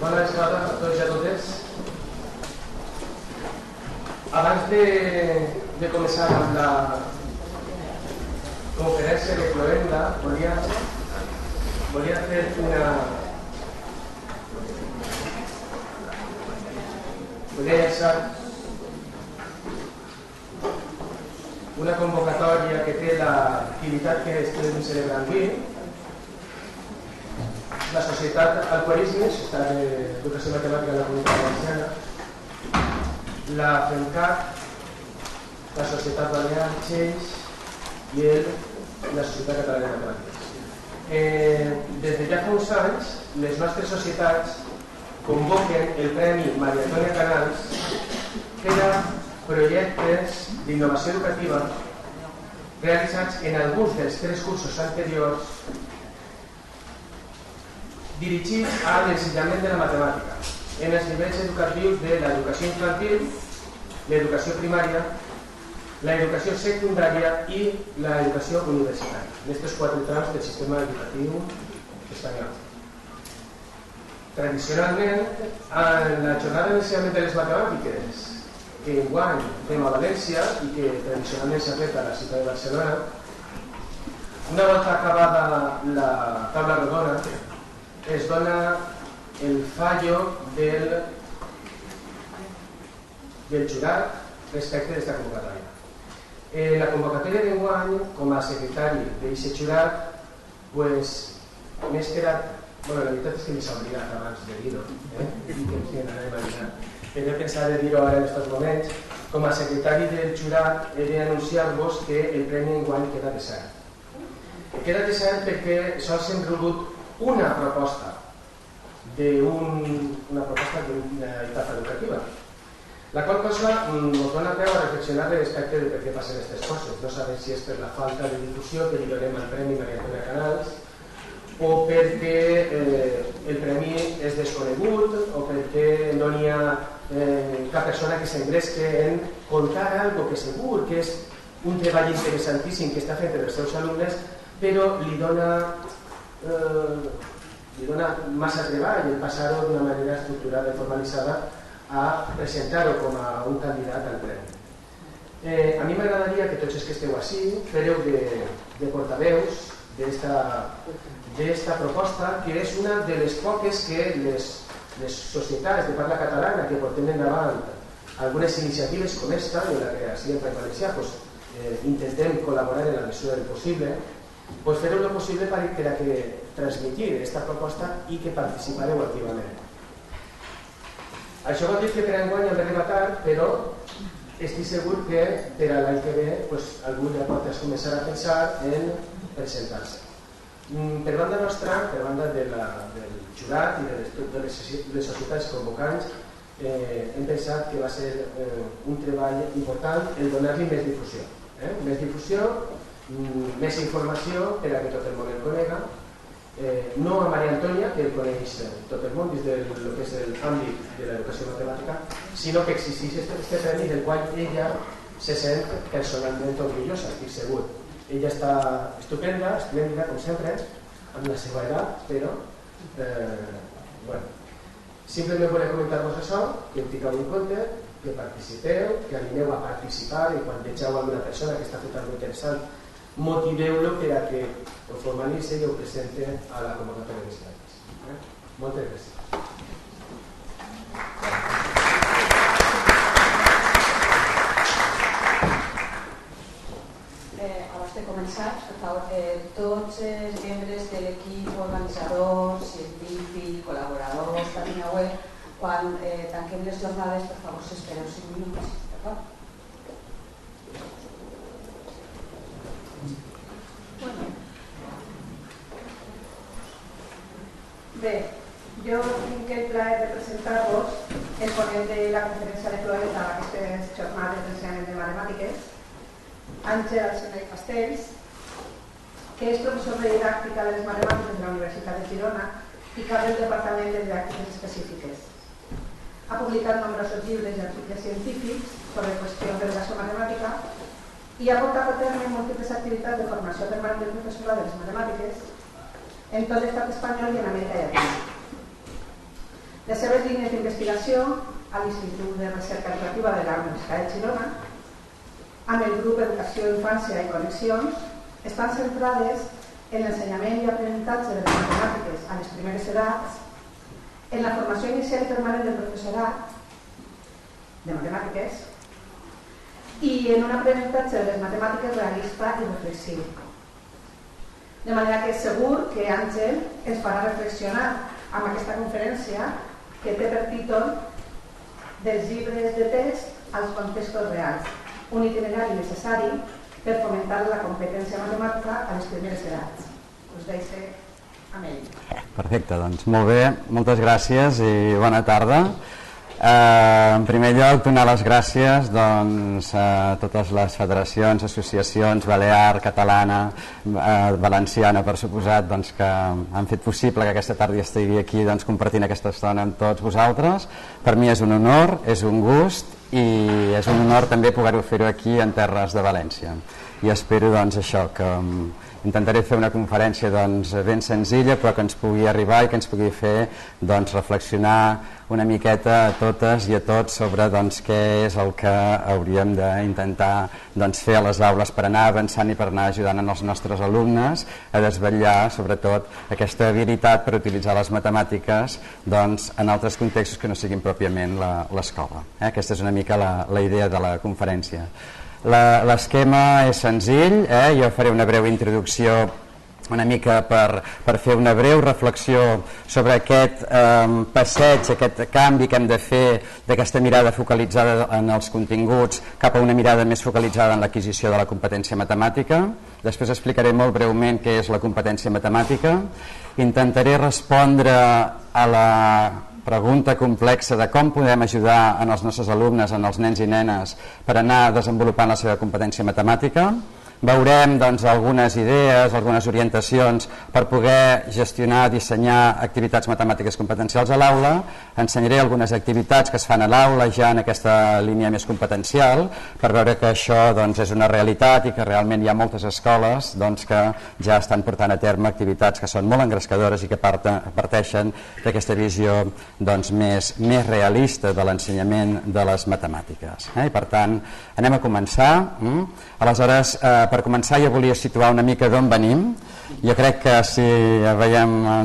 Bona vesprada a tots i a totes. Abans de començar amb la conferència de cloenda, volia fer una convocatòria que té l'activitat que estem celebrant avui. La Societat Alquarisme, Societat d'Educació Matemàtica de la Comunitat Valenciana, la FEMCAT, la Societat Balear, Xeix i la Societat Catalana de Matemàtiques. Des de ja fa uns anys, les nostres societats convoquen el Premi Maria Antònia Canals per a projectes d'innovació educativa realitzats en alguns dels 3 cursos anteriors dirigits a l'ensenyament de la matemàtica en els nivells educatius de l'educació infantil, l'educació primària, l'educació secundària i l'educació universitària, en aquests 4 trams del sistema educatiu espanyol. Tradicionalment, en la jornada d'ensenyament de les matemàtiques que enguany fem a València i que tradicionalment s'ha fet a la ciutat de Barcelona, una volta acabada la taula rodona, es dona el fallo del jurat respecte d'aquesta convocatòria. La convocatòria d'enguany, com a secretari d'aquest jurat, m'he esperat, la veritat és que m'he oblidat abans de dir-ho, però he pensat de dir-ho ara en aquests moments. Com a secretari del jurat he d'anunciar-vos que el premi enguany queda desert. Queda desert perquè sols hem rebut una proposta d'una etapa educativa, la qual cosa ens dona peu a reflexionar respecte de per què passen aquestes coses. No sabem si és per la falta de difusió que li donem al Premi Maria Antònia Canals o perquè el premi és desconegut o perquè no n'hi ha cap persona que s'engresqui en contar alguna cosa que segur que és un treball interessantíssim que està fent per als seus alumnes, però li dona massa treball el passar-ho d'una manera estructurada i formalitzada a presentar-ho com a un candidat al premi. A mi m'agradaria que tots els que esteu així fèreu de portaveus d'esta proposta, que és una de les poques que les societats de parla catalana que portem endavant algunes iniciatives com esta, en la que així en País Valencià intentem col·laborar en la mesura del possible, fer-ho el possible per a que transmitir aquesta proposta i que participareu activament. Això vol dir que per enguany hem d'arribar tard, però estic segur que per a l'any que ve algú ja pot començar a pensar en presentar-se. Per banda nostra, per banda del jurat i de les societats convocants, hem pensat que va ser un treball important el donar-li més difusió. Més difusió, més informació per a que tot el món el conega, no a Maria Antònia, que el coneix tot el món des del que és l'àmbit de l'educació matemàtica, sinó que existeix aquest premi del qual ella se sent personalment orgullosa, estic segur. Ella està estupenda, esplèndida, com sempre, amb la seva edat, però simplement volia comentar-vos això, que ho tingueu en compte, que participeu, que animeu a participar i quan vegeu alguna persona que està fent alguna cosa interessant, motiveu-lo per a que ho formalitzi i ho presente a la convocatòria de serveis. Moltes gràcies. Abans de començar, per favor, tots els membres de l'equip organitzador, científic, col·laboradors, pàgina web, quan tanquem les jornades, per favor, s'espereu 5 minuts, d'acord? Bé, jo tinc el plaer de presentar-vos el ponent de la conferència de cloenda a aquestes jornades d'ensenyament de matemàtiques, Àngel Alsina i Castells, que és professor de didàctica de les matemàtiques de la Universitat de Girona i cap del Departament de Didàctiques Específiques. Ha publicat nombrosos llibres i articles científics sobre qüestions de l'educació matemàtica i ha portat a terme múltiples activitats de formació permanent del professorat de les matemàtiques en tot l'estat espanyol i en Amèrica Llatina. Les seves línies d'investigació a l'Institut de Recerca Educativa de la Universitat de Girona, amb el grup Educació, Infància i Connexions, estan centrades en l'ensenyament i aprenentatge de les matemàtiques a les primeres edats, en la formació inicial i permanent del professorat de matemàtiques i en un aprenentatge de les matemàtiques realista i reflexiu. De manera que és segur que Àngel ens farà reflexionar amb aquesta conferència que té per títol Dels llibres de text als contextos reals, un itinerari necessari per fomentar la competència matemàtica a les primeres edats. Us deixo amb ell. Perfecte, doncs molt bé, moltes gràcies i bona tarda. En primer lloc, donar les gràcies a totes les federacions, associacions, balear, catalana, valenciana, per suposat, que han fet possible que aquesta tarda estigui aquí compartint aquesta estona amb tots vosaltres. Per mi és un honor, és un gust i és un honor també poder-ho fer-ho aquí en terres de València. I espero això, que intentaré fer una conferència ben senzilla però que ens pugui arribar i que ens pugui fer reflexionar una miqueta a totes i a tots sobre què és el que hauríem d'intentar fer a les aules per anar avançant i per anar ajudant els nostres alumnes a desvetllar sobretot aquesta habilitat per utilitzar les matemàtiques en altres contextos que no siguin pròpiament l'escola. Aquesta és una mica la idea de la conferència. L'esquema és senzill, jo faré una breu introducció una mica per fer una breu reflexió sobre aquest passeig, aquest canvi que hem de fer d'aquesta mirada focalitzada en els continguts cap a una mirada més focalitzada en l'adquisició de la competència matemàtica. Després explicaré molt breument què és la competència matemàtica. Intentaré respondre a la pregunta complexa de com podem ajudar als nostres alumnes, als nens i nenes, per anar desenvolupant la seva competència matemàtica. Veurem algunes idees, algunes orientacions per poder gestionar, dissenyar activitats matemàtiques competencials a l'aula. Ensenyaré algunes activitats que es fan a l'aula ja en aquesta línia més competencial per veure que això és una realitat i que realment hi ha moltes escoles que ja estan portant a terme activitats que són molt engrescadores i que parteixen d'aquesta visió més realista de l'ensenyament de les matemàtiques. I per tant, anem a començar. Aleshores, per començar jo volia situar una mica d'on venim. Jo crec que si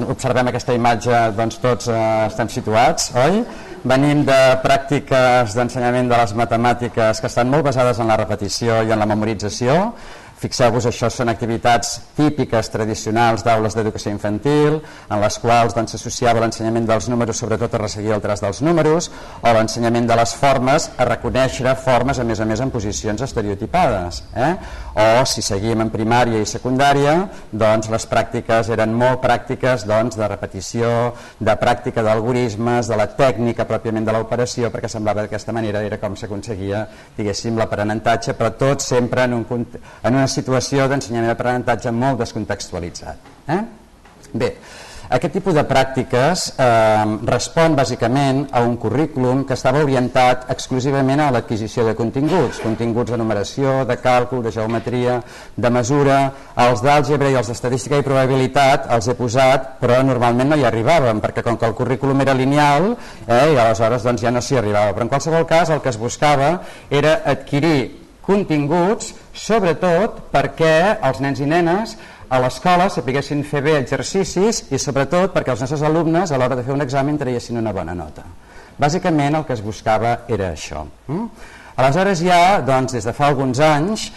observem aquesta imatge tots estem situats, oi? Venim de pràctiques d'ensenyament de les matemàtiques que estan molt basades en la repetició i en la memorització. Fixeu-vos, això són activitats típiques, tradicionals d'aules d'educació infantil, en les quals s'associava l'ensenyament dels números, sobretot a resseguir el traç dels números, o l'ensenyament de les formes, a reconèixer formes, a més en posicions estereotipades. O, si seguim en primària i secundària, les pràctiques eren molt pràctiques de repetició, de pràctica d'algorismes, de la tècnica pròpiament de l'operació, perquè semblava que d'aquesta manera era com s'aconseguia, diguéssim, l'aprenentatge, però tot sempre en una situació d'ensenyament d'aprenentatge molt descontextualitzat. Bé, aquest tipus de pràctiques respon bàsicament a un currículum que estava orientat exclusivament a l'adquisició de continguts de numeració, de càlcul, de geometria, de mesura. Els d'àlgebra i els d'estadística i probabilitat els he posat, però normalment no hi arribàvem, perquè com que el currículum era lineal, i aleshores ja no s'hi arribava. Però en qualsevol cas el que es buscava era adquirir continguts, sobretot perquè els nens i nenes a l'escola sapiguessin fer bé exercicis i sobretot perquè els nostres alumnes a l'hora de fer un examen traguessin una bona nota. Bàsicament el que es buscava era això. Aleshores ja, des de fa alguns anys,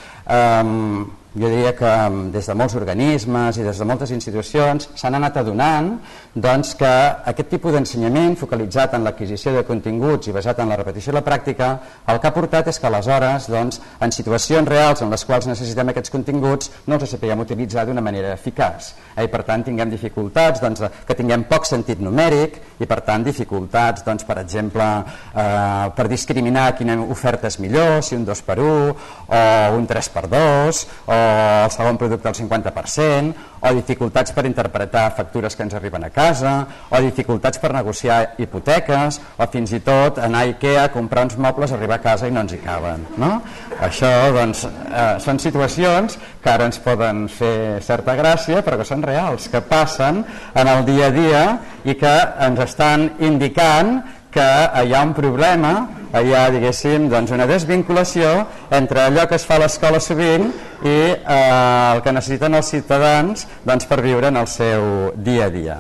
jo diria que des de molts organismes i des de moltes institucions s'han anat adonant que aquest tipus d'ensenyament focalitzat en l'adquisició de continguts i basat en la repetició i la pràctica, el que ha portat és que aleshores en situacions reals en les quals necessitem aquests continguts no els sapiguem utilitzar d'una manera eficaç i per tant tinguem dificultats, que tinguem poc sentit numèric i per tant dificultats, per exemple, per discriminar quina oferta és millor, si un 2x1 o un 3x2 o el segon producte al 50%, o dificultats per interpretar factures que ens arriben a casa, o dificultats per negociar hipoteques, o fins i tot anar a IKEA a comprar uns mobles, arribar a casa i no ens hi caben, no? Això, doncs, són situacions que ara ens poden fer certa gràcia, però que són reals, que passen en el dia a dia i que ens estan indicant que hi ha un problema, hi ha, diguéssim, doncs una desvinculació entre allò que es fa a l'escola sovint i el que necessiten els ciutadans doncs, per viure en el seu dia a dia.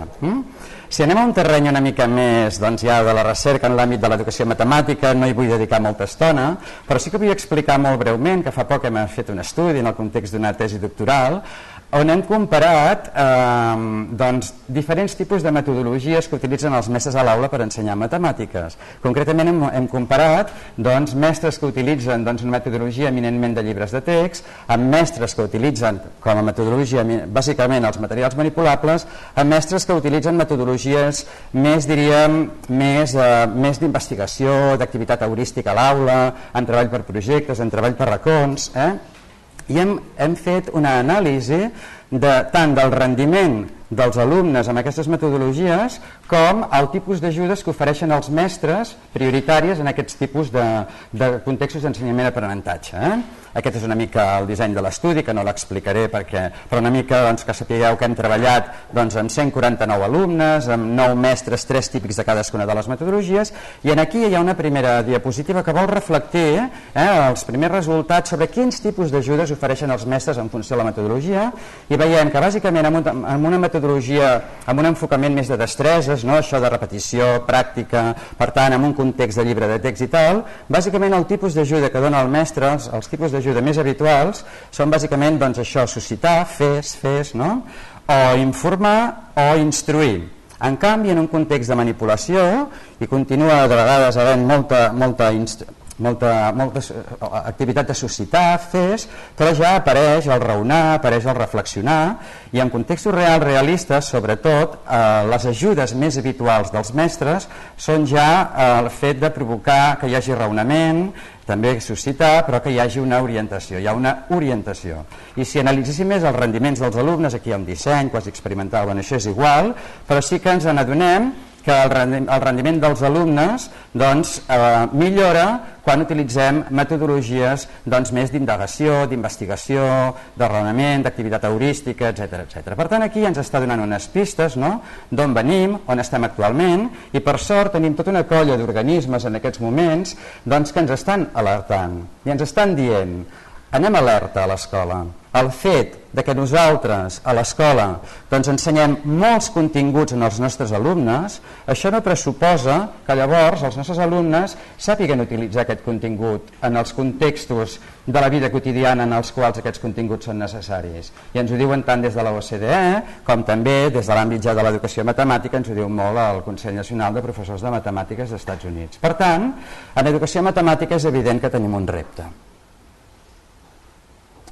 Si anem a un terreny una mica més doncs, ja de la recerca en l'àmbit de l'educació matemàtica, no hi vull dedicar molta estona, però sí que vull explicar molt breument que fa poc hem fet un estudi en el context d'una tesi doctoral on hem comparat doncs, diferents tipus de metodologies que utilitzen els mestres a l'aula per ensenyar matemàtiques. Concretament hem comparat doncs, mestres que utilitzen doncs, una metodologia eminentment de llibres de text, amb mestres que utilitzen com a metodologia bàsicament els materials manipulables, amb mestres que utilitzen metodologies més, diríem, més d'investigació, d'activitat heurística a l'aula, en treball per projectes, en treball per racons, i hem fet una anàlisi tant del rendiment dels alumnes amb aquestes metodologies com el tipus d'ajudes que ofereixen els mestres prioritàries en aquests tipus de contextos d'ensenyament i aprenentatge. Aquest és una mica el disseny de l'estudi, que no l'explicaré però una mica doncs, que sapigueu que hem treballat doncs, amb 149 alumnes, amb 9 mestres, 3 típics de cadascuna de les metodologies, i aquí hi ha una primera diapositiva que vol reflectir els primers resultats sobre quins tipus d'ajudes ofereixen els mestres en funció de la metodologia, i veiem que bàsicament amb una metodologia, amb un enfocament més de destreses, no? Això de repetició, pràctica, per tant, en un context de llibre de text i tal, bàsicament el tipus d'ajuda que dona el mestre, els tipus d'ajuda més habituals, són bàsicament doncs, això, suscitar, fes, no? O informar o instruir. En canvi, en un context de manipulació, i continua de vegades havent molta activitat de suscitar, fes, però ja apareix el raonar, apareix el reflexionar, i en contextos realistes, sobretot, les ajudes més habituals dels mestres són ja el fet de provocar que hi hagi raonament, també suscitar, però que hi hagi una orientació, hi ha una orientació. I si analitzéssim més els rendiments dels alumnes, aquí hi ha un disseny quasi experimental, bueno, això és igual, però sí que ens n'adonem que el rendiment dels alumnes doncs, millora quan utilitzem metodologies doncs, més d'indagació, d'investigació, de raonament, d'activitat heurística, etc. Per tant, aquí ens està donant unes pistes, no? D'on venim, on estem actualment, i per sort tenim tota una colla d'organismes en aquests moments doncs, que ens estan alertant i ens estan dient: anem alerta a l'escola. El fet de que nosaltres a l'escola doncs, ensenyem molts continguts en els nostres alumnes, això no pressuposa que llavors els nostres alumnes sàpiguen utilitzar aquest contingut en els contextos de la vida quotidiana en els quals aquests continguts són necessaris. I ens ho diuen tant des de la OCDE com també des de l'àmbit ja de l'educació matemàtica, ens ho diu molt el Consell Nacional de Professors de Matemàtiques dels Estats Units. Per tant, en educació matemàtica és evident que tenim un repte.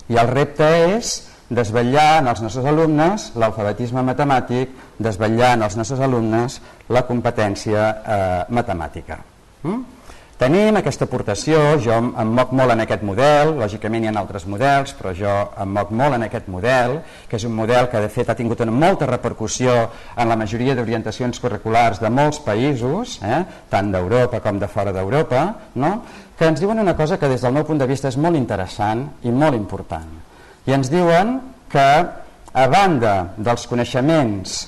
I el repte és desvetllar en els nostres alumnes l'alfabetisme matemàtic, desvetllar en els nostres alumnes la competència matemàtica. Tenim aquesta aportació, jo em moc molt en aquest model, lògicament hi ha altres models, però jo em moc molt en aquest model, que és un model que de fet ha tingut una molta repercussió en la majoria d'orientacions curriculars de molts països, tant d'Europa com de fora d'Europa, no? Que ens diuen una cosa que des del meu punt de vista és molt interessant i molt important. I ens diuen que a banda dels coneixements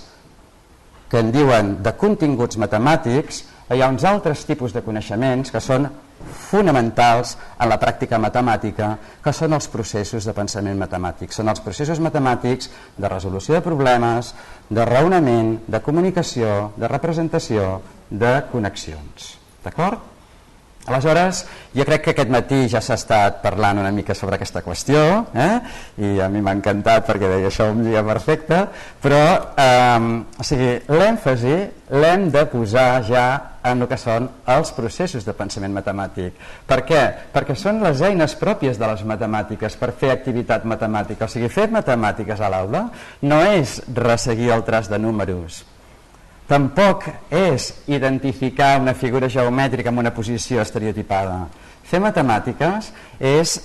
que en diuen de continguts matemàtics, hi ha uns altres tipus de coneixements que són fonamentals en la pràctica matemàtica, que són els processos de pensament matemàtic. Són els processos matemàtics de resolució de problemes, de raonament, de comunicació, de representació, de connexions. D'acord? Aleshores, jo crec que aquest matí ja s'ha estat parlant una mica sobre aquesta qüestió, i a mi m'ha encantat perquè deia això un dia perfecte, però l'èmfasi l'hem de posar ja en el que són els processos de pensament matemàtic. Per què? Perquè són les eines pròpies de les matemàtiques per fer activitat matemàtica. O sigui, fer matemàtiques a l'aula no és resseguir el traç de números, tampoc és identificar una figura geomètrica amb una posició estereotipada. Fer matemàtiques és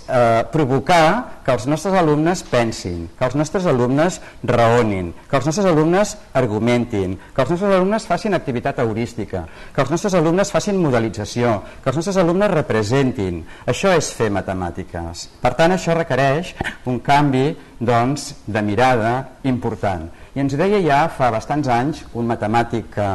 provocar que els nostres alumnes pensin, que els nostres alumnes raonin, que els nostres alumnes argumentin, que els nostres alumnes facin activitat heurística, que els nostres alumnes facin modelització, que els nostres alumnes representin. Això és fer matemàtiques. Per tant, això requereix un canvi de mirada important. I ens ho deia ja fa bastants anys un matemàtic que,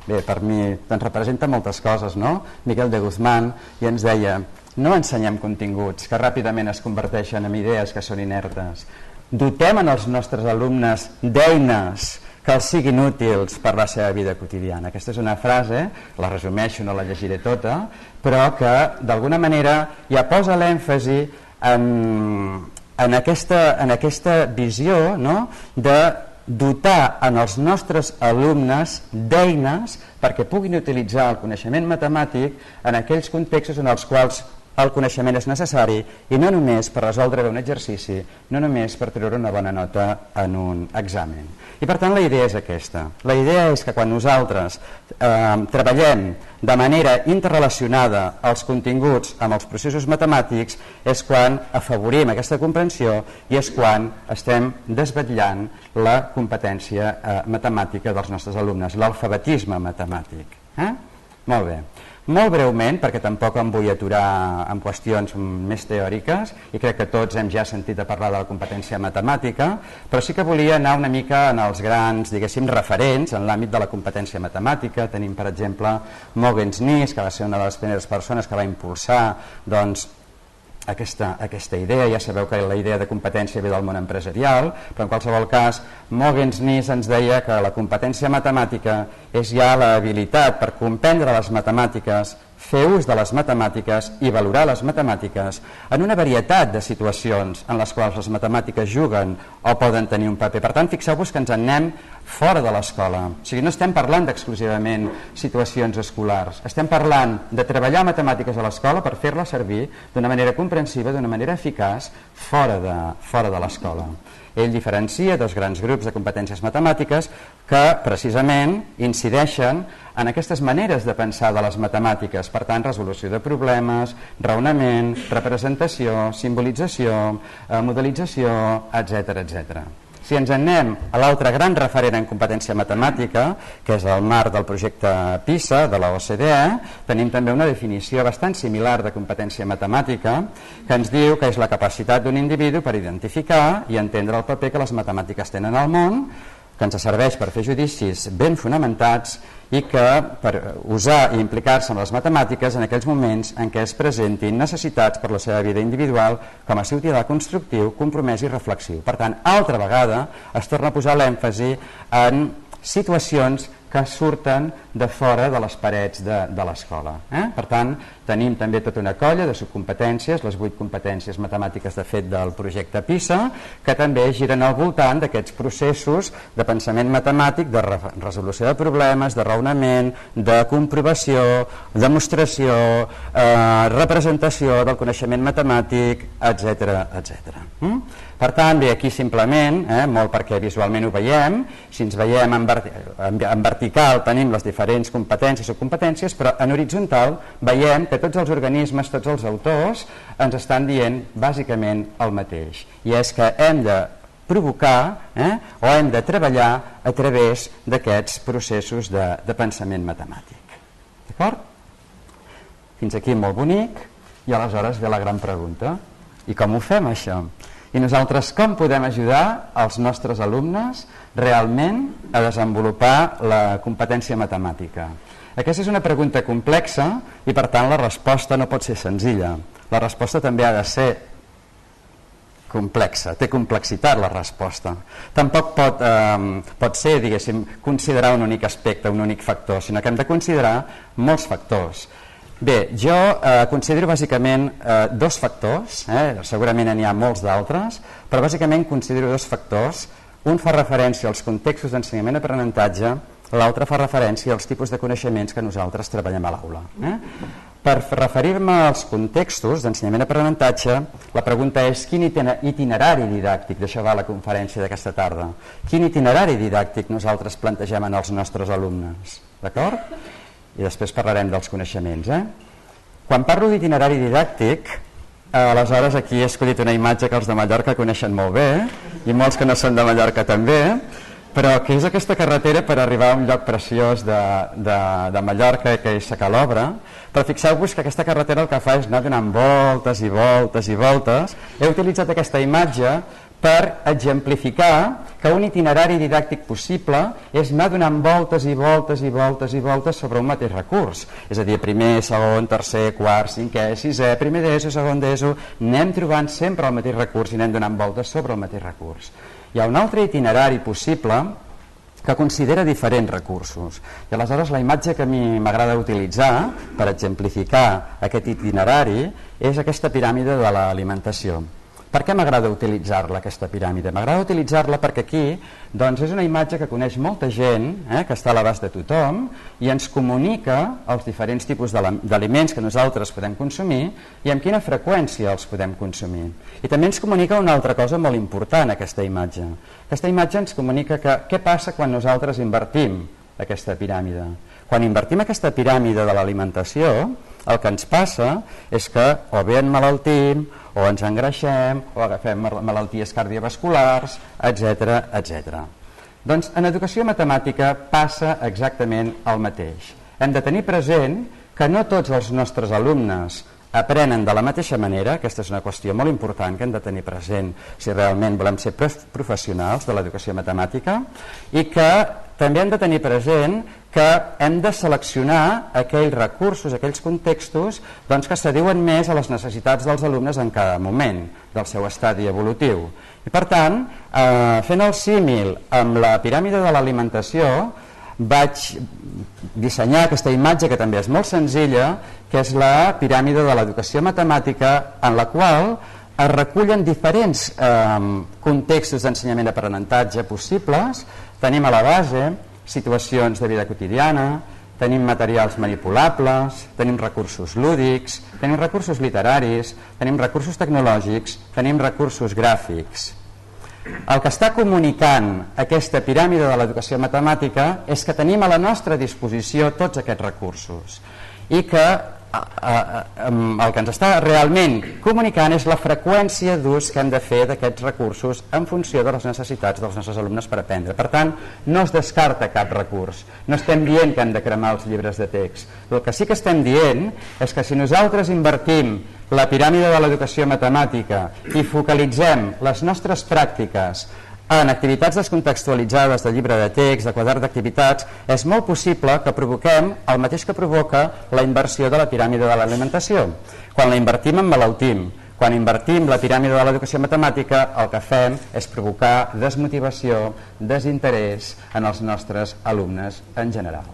bé, per mi ens representa moltes coses, no? Miguel de Guzmán, i ens deia: no ensenyem continguts que ràpidament es converteixen en idees que són inertes. Dotem en els nostres alumnes d'eines que els siguin útils per la seva vida quotidiana. Aquesta és una frase, la resumeixo, no la llegiré tota, però que d'alguna manera ja posa l'èmfasi en aquesta visió, no?, de dotar en els nostres alumnes d'eines perquè puguin utilitzar el coneixement matemàtic en aquells contextos en els quals el coneixement és necessari, i no només per resoldre un exercici, no només per treure una bona nota en un examen. I per tant la idea és aquesta. La idea és que quan nosaltres treballem de manera interrelacionada els continguts amb els processos matemàtics és quan afavorim aquesta comprensió i és quan estem desvetllant la competència matemàtica dels nostres alumnes, l'alfabetisme matemàtic. Molt bé. Molt breument, perquè tampoc em vull aturar en qüestions més teòriques, i crec que tots hem ja sentit a parlar de la competència matemàtica, però sí que volia anar una mica en els grans, diguéssim, referents en l'àmbit de la competència matemàtica. Tenim, per exemple, Mogens Nys, que va ser una de les primeres persones que va impulsar aquesta idea. Ja sabeu que la idea de competència ve del món empresarial, però en qualsevol cas Mogens Nys ens deia que la competència matemàtica és ja l'habilitat per comprendre les matemàtiques, fer ús de les matemàtiques i valorar les matemàtiques en una varietat de situacions en les quals les matemàtiques juguen o poden tenir un paper. Per tant, fixeu-vos que ens en anem fora de l'escola. O sigui, no estem parlant exclusivament situacions escolars, estem parlant de treballar matemàtiques a l'escola per fer-la servir d'una manera comprensiva, d'una manera eficaç, fora de l'escola. Ell diferencia dos grans grups de competències matemàtiques que precisament incideixen en aquestes maneres de pensar de les matemàtiques. Per tant, resolució de problemes, raonament, representació, simbolització, modelització, etc. Si ens anem a l'altre gran referent en competència matemàtica, que és el marc del projecte PISA de la OCDE, tenim també una definició bastant similar de competència matemàtica que ens diu que és la capacitat d'un individu per identificar i entendre el paper que les matemàtiques tenen al món, que ens serveix per fer judicis ben fonamentats i que per usar i implicar-se en les matemàtiques en aquells moments en què es presentin necessitats per la seva vida individual com a ciutadà constructiu, compromès i reflexiu. Per tant, altra vegada es torna a posar l'èmfasi en situacions que surten de fora de les parets de l'escola. Per tant, tenim també tota una colla de subcompetències, les 8 competències matemàtiques de fet del projecte PISA, que també giren al voltant d'aquests processos de pensament matemàtic, de resolució de problemes, de raonament, de comprovació, demostració, representació del coneixement matemàtic, etc. Per tant, bé, aquí simplement, molt perquè visualment ho veiem, si ens veiem en vertical tenim les diferents competències o competències, però en horitzontal veiem que tots els organismes, tots els autors ens estan dient bàsicament el mateix, i és que hem de provocar o hem de treballar a través d'aquests processos de pensament matemàtic. D'acord? Fins aquí molt bonic, i aleshores ve la gran pregunta: i com ho fem això? I nosaltres com podem ajudar els nostres alumnes realment a desenvolupar la competència matemàtica? Aquesta és una pregunta complexa i per tant la resposta no pot ser senzilla. La resposta també ha de ser complexa, té complexitat la resposta. Tampoc pot ser, diguéssim, considerar un únic aspecte, un únic factor, sinó que hem de considerar molts factors. Bé, jo considero bàsicament dos factors, segurament n'hi ha molts d'altres, però bàsicament considero dos factors. Un fa referència als contextos d'ensenyament-aprenentatge, l'altre fa referència als tipus de coneixements que nosaltres treballem a l'aula. Per referir-me als contextos d'ensenyament-aprenentatge, la pregunta és: quin itinerari didàctic, d'això va la conferència d'aquesta tarda, quin itinerari didàctic nosaltres plantegem en els nostres alumnes? D'acord? I després parlarem dels coneixements. Quan parlo d'itinerari didàctic, aleshores aquí he escollit una imatge que els de Mallorca coneixen molt bé, i molts que no són de Mallorca també, però que és aquesta carretera per arribar a un lloc preciós de Mallorca, que és Sacalobra. Però fixeu-vos que aquesta carretera el que fa és anar donant voltes i voltes i voltes. He utilitzat aquesta imatge per exemplificar que un itinerari didàctic possible és anar donant voltes i voltes i voltes i voltes sobre un mateix recurs. És a dir, primer, segon, tercer, quart, cinquè, sisè, primer d'ESO, segon d'ESO, anem trobant sempre el mateix recurs i anem donant voltes sobre el mateix recurs. Hi ha un altre itinerari possible que considera diferents recursos. I aleshores la imatge que a mi m'agrada utilitzar per exemplificar aquest itinerari és aquesta piràmide de l'alimentació. Per què m'agrada utilitzar-la, aquesta piràmide? M'agrada utilitzar-la perquè aquí és una imatge que coneix molta gent, que està a l'abast de tothom, i ens comunica els diferents tipus d'aliments que nosaltres podem consumir i amb quina freqüència els podem consumir. I també ens comunica una altra cosa molt important, aquesta imatge. Aquesta imatge ens comunica què passa quan nosaltres invertim aquesta piràmide. Quan invertim aquesta piràmide de l'alimentació, el que ens passa és que o bé emmalaltim, o ens engreixem, o agafem malalties cardiovasculars, etc. etc. Doncs en educació matemàtica passa exactament el mateix. Hem de tenir present que no tots els nostres alumnes aprenen de la mateixa manera. Aquesta és una qüestió molt important que hem de tenir present si realment volem ser professionals de l'educació matemàtica, i que també hem de tenir present que hem de seleccionar aquells recursos, aquells contextos que s'adiuen més a les necessitats dels alumnes en cada moment del seu estadi evolutiu. I per tant, fent el símil amb la piràmide de l'alimentació, vaig dissenyar aquesta imatge que també és molt senzilla, que és la piràmide de l'educació matemàtica, en la qual es recullen diferents contextos d'ensenyament i aprenentatge possibles. Tenim a la base situacions de vida quotidiana, tenim materials manipulables, tenim recursos lúdics, tenim recursos literaris, tenim recursos tecnològics, tenim recursos gràfics. El que està comunicant aquesta piràmide de l'educació matemàtica és que tenim a la nostra disposició tots aquests recursos i que el que ens està realment comunicant és la freqüència d'ús que hem de fer d'aquests recursos en funció de les necessitats dels nostres alumnes per aprendre. Per tant, no es descarta cap recurs. No estem dient que hem de cremar els llibres de text. El que sí que estem dient és que si nosaltres invertim la piràmide de l'educació matemàtica i focalitzem les nostres pràctiques en activitats descontextualitzades de llibre de text, de quadern d'activitats, és molt possible que provoquem el mateix que provoca la inversió de la piràmide de l'alimentació. Quan la invertim emmalaltim. Quan invertim la piràmide de l'educació matemàtica, el que fem és provocar desmotivació, desinterès en els nostres alumnes en general.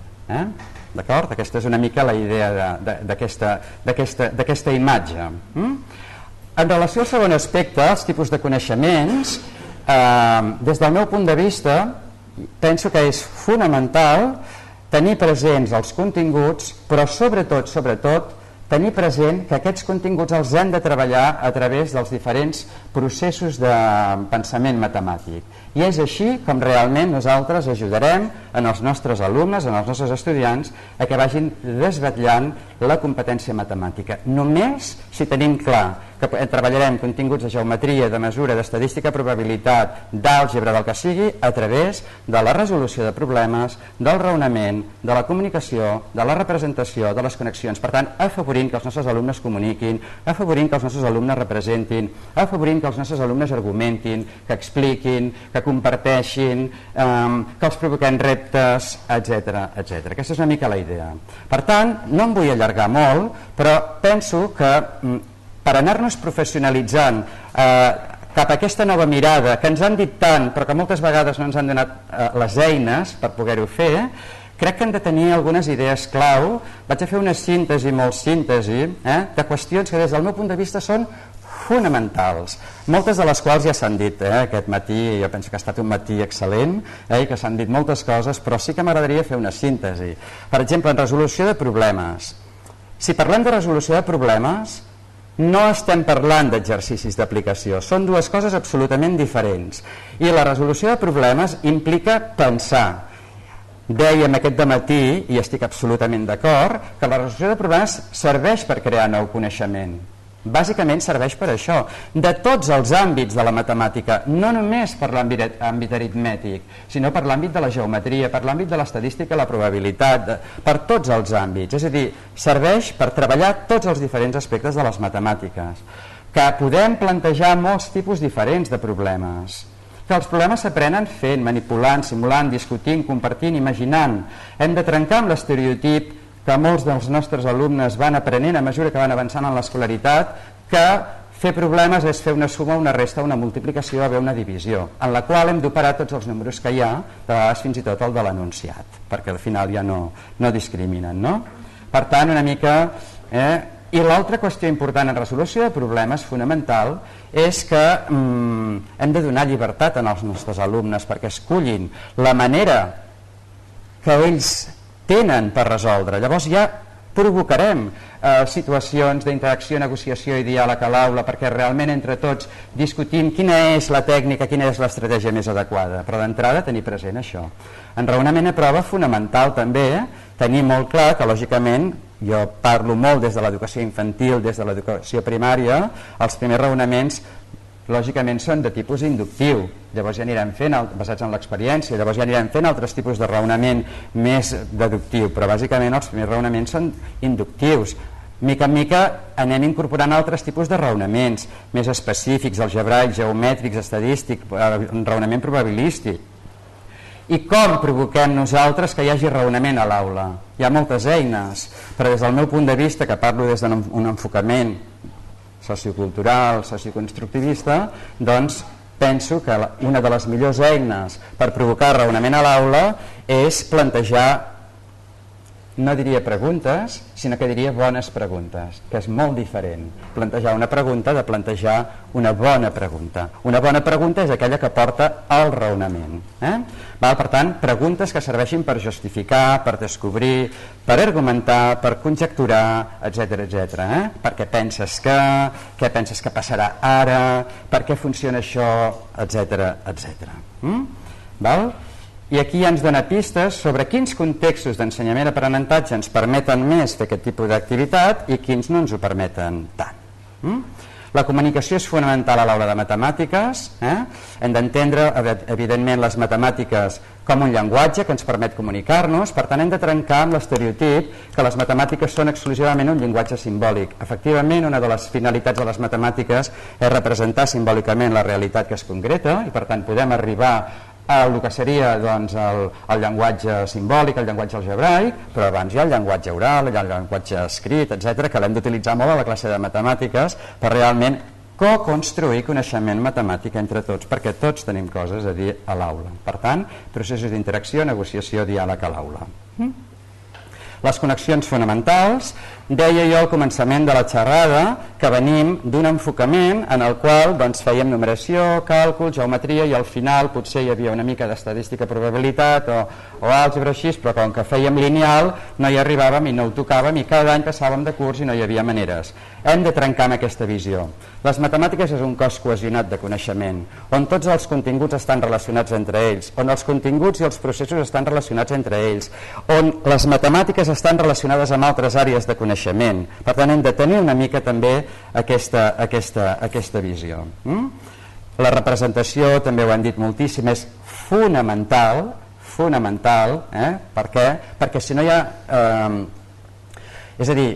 D'acord? Aquesta és una mica la idea d'aquesta imatge. En relació al segon aspecte, els tipus de coneixements, des del meu punt de vista penso que és fonamental tenir presents els continguts, però sobretot tenir present que aquests continguts els hem de treballar a través dels diferents processos de pensament matemàtic. I és així com realment nosaltres ajudarem en els nostres alumnes, en els nostres estudiants, a que vagin desvetllant la competència matemàtica. Només si tenim clar que treballarem continguts de geometria, de mesura, d'estadística, probabilitat, d'àlgebra, del que sigui, a través de la resolució de problemes, del raonament, de la comunicació, de la representació, de les connexions. Per tant, afavorint que els nostres alumnes comuniquin, afavorint que els nostres alumnes representin, afavorint que els nostres alumnes argumentin, que expliquin, que comparteixin, que els provoquem reptes, etc. Aquesta és una mica la idea. Per tant, no em vull allargar molt, però penso que per anar-nos professionalitzant cap a aquesta nova mirada que ens han dit tant però que moltes vegades no ens han donat les eines per poder-ho fer, crec que hem de tenir algunes idees clau. Vaig a fer una síntesi, molt síntesi, de qüestions que des del meu punt de vista són fonamentals, moltes de les quals ja s'han dit aquest matí. Jo penso que ha estat un matí excel·lent i que s'han dit moltes coses, però sí que m'agradaria fer una síntesi. Per exemple, en resolució de problemes. Si parlem de resolució de problemes, no estem parlant d'exercicis d'aplicació, són dues coses absolutament diferents. I la resolució de problemes implica pensar. Dèiem aquest dematí, i estic absolutament d'acord, que la resolució de problemes serveix per crear nou coneixement. Bàsicament serveix per això, de tots els àmbits de la matemàtica, no només per l'àmbit aritmètic, sinó per l'àmbit de la geometria, per l'àmbit de l'estadística i la probabilitat, per tots els àmbits. És a dir, serveix per treballar tots els diferents aspectes de les matemàtiques, que podem plantejar molts tipus diferents de problemes, que els problemes s'aprenen fent, manipulant, simulant, discutint, compartint, imaginant. Hem de trencar amb l'estereotip que molts dels nostres alumnes van aprenent a mesura que van avançant en l'escolaritat, que fer problemes és fer una suma, una resta, una multiplicació, haver una divisió, en la qual hem d'operar tots els números que hi ha, de vegades fins i tot el de l'enunciat, perquè al final ja no discriminen, no? Per tant, una mica... I l'altra qüestió important en resolució de problemes fonamental és que hem de donar llibertat als nostres alumnes perquè escullin la manera que ells tenen per resoldre. Llavors ja provocarem situacions d'interacció, negociació i diàleg a l'aula perquè realment entre tots discutim quina és la tècnica, quina és l'estratègia més adequada, però d'entrada tenir present això. En raonament a prova fonamental també tenir molt clar que lògicament, jo parlo molt des de l'educació infantil, des de l'educació primària, els primers raonaments lògicament són de tipus inductiu, llavors ja anirem fent, basats en l'experiència, llavors ja anirem fent altres tipus de raonament més deductiu, però bàsicament els primers raonaments són inductius. Mica en mica anem incorporant altres tipus de raonaments més específics, algebraics, geomètrics, estadístics, raonament probabilístic. I com provoquem nosaltres que hi hagi raonament a l'aula? Hi ha moltes eines, però des del meu punt de vista, que parlo des d'un enfocament sociocultural, socioconstructivista, doncs penso que una de les millors eines per provocar raonament a l'aula és plantejar, no diria preguntes, sinó que diria bones preguntes, que és molt diferent plantejar una pregunta de plantejar una bona pregunta. Una bona pregunta és aquella que porta al raonament. Per tant, preguntes que serveixin per justificar, per descobrir, per argumentar, per conjecturar, etc. Per què penses que passarà ara, per què funciona això, etc. I aquí ja ens dona pistes sobre quins contextos d'ensenyament i aprenentatge ens permeten més fer aquest tipus d'activitat i quins no ens ho permeten tant. La comunicació és fonamental a l'aula de matemàtiques. Hem d'entendre, evidentment, les matemàtiques com un llenguatge que ens permet comunicar-nos, per tant hem de trencar amb l'estereotip que les matemàtiques són exclusivament un llenguatge simbòlic. Efectivament, una de les finalitats de les matemàtiques és representar simbòlicament la realitat que es concreta i per tant podem arribar el que seria el llenguatge simbòlic, el llenguatge algebraic, però abans hi ha el llenguatge oral, hi ha el llenguatge escrit, etc., que l'hem d'utilitzar molt a la classe de matemàtiques per realment co-construir coneixement matemàtic entre tots, perquè tots tenim coses a dir a l'aula. Per tant, processos d'interacció, negociació, diàleg a l'aula. Les connexions fonamentals, deia jo al començament de la xerrada que venim d'un enfocament en el qual fèiem numeració, càlcul, geometria i al final potser hi havia una mica d'estadística, probabilitat o àlgebra així, però com que fèiem lineal no hi arribàvem i no ho tocàvem i cada any passàvem de curs i no hi havia maneres. Hem de trencar amb aquesta visió. Les matemàtiques és un cos cohesionat de coneixement, on tots els continguts estan relacionats entre ells, on els continguts i els processos estan relacionats entre ells, on les matemàtiques estan relacionades amb altres àrees de coneixement. Per tant, hem de tenir una mica també aquesta visió. La representació, també ho han dit moltíssim, és fonamental, per què? Perquè si no hi ha... És a dir,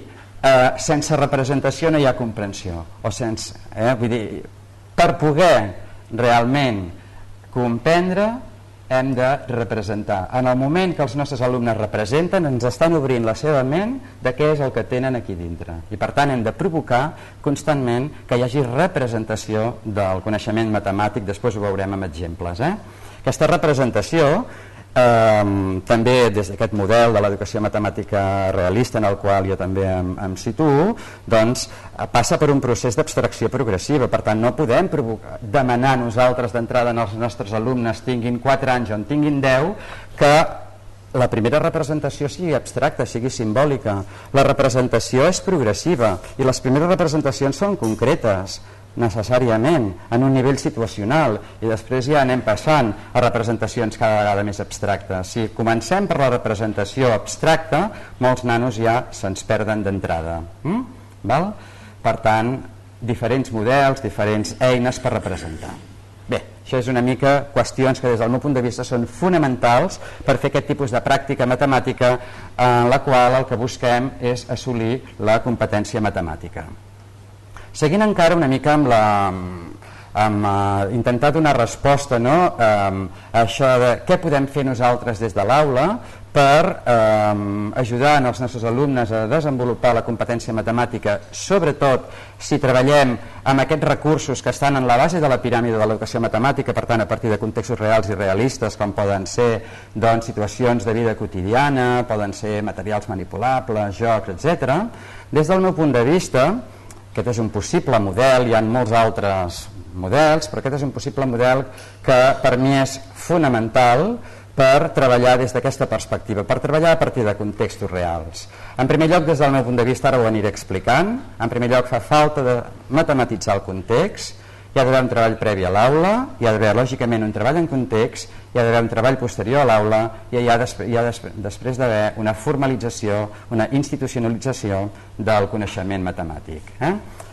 sense representació no hi ha comprensió. Vull dir, per poder realment comprendre hem de representar. En el moment que els nostres alumnes representen, ens estan obrint la seva ment de què és el que tenen aquí dintre. I per tant hem de provocar constantment que hi hagi representació del coneixement matemàtic, després ho veurem amb exemples. Aquesta representació, també des d'aquest model de l'educació matemàtica realista en el qual jo també em situo, doncs passa per un procés d'abstracció progressiva. Per tant, no podem demanar nosaltres d'entrada als nostres alumnes, tinguin 4 anys o en tinguin 10, que la primera representació sigui abstracta, sigui simbòlica. La representació és progressiva i les primeres representacions són concretes. necessàriament en un nivell situacional i després ja anem passant a representacions cada vegada més abstractes. Si comencem per la representació abstracta, molts nanos ja se'ns perden d'entrada. Per tant, diferents models, diferents eines per representar. Bé, això és una mica qüestions que des del meu punt de vista són fonamentals per fer aquest tipus de pràctica matemàtica en la qual el que busquem és assolir la competència matemàtica. Seguint encara una mica amb intentar donar resposta a això de què podem fer nosaltres des de l'aula per ajudar els nostres alumnes a desenvolupar la competència matemàtica, sobretot si treballem amb aquests recursos que estan en la base de la piràmide de l'educació matemàtica, per tant a partir de contextos reals i realistes com poden ser situacions de vida quotidiana, poden ser materials manipulables, jocs, etc. Des del meu punt de vista, aquest és un possible model, hi ha molts altres models, però aquest és un possible model que per mi és fonamental per treballar des d'aquesta perspectiva, per treballar a partir de contextos reals. En primer lloc, des del meu punt de vista, ara ho aniré explicant, en primer lloc fa falta de matematitzar el context, hi ha d'haver un treball previ a l'aula, hi ha d'haver lògicament un treball en context, hi ha d'haver un treball posterior a l'aula i hi ha després d'haver una formalització, una institucionalització del coneixement matemàtic.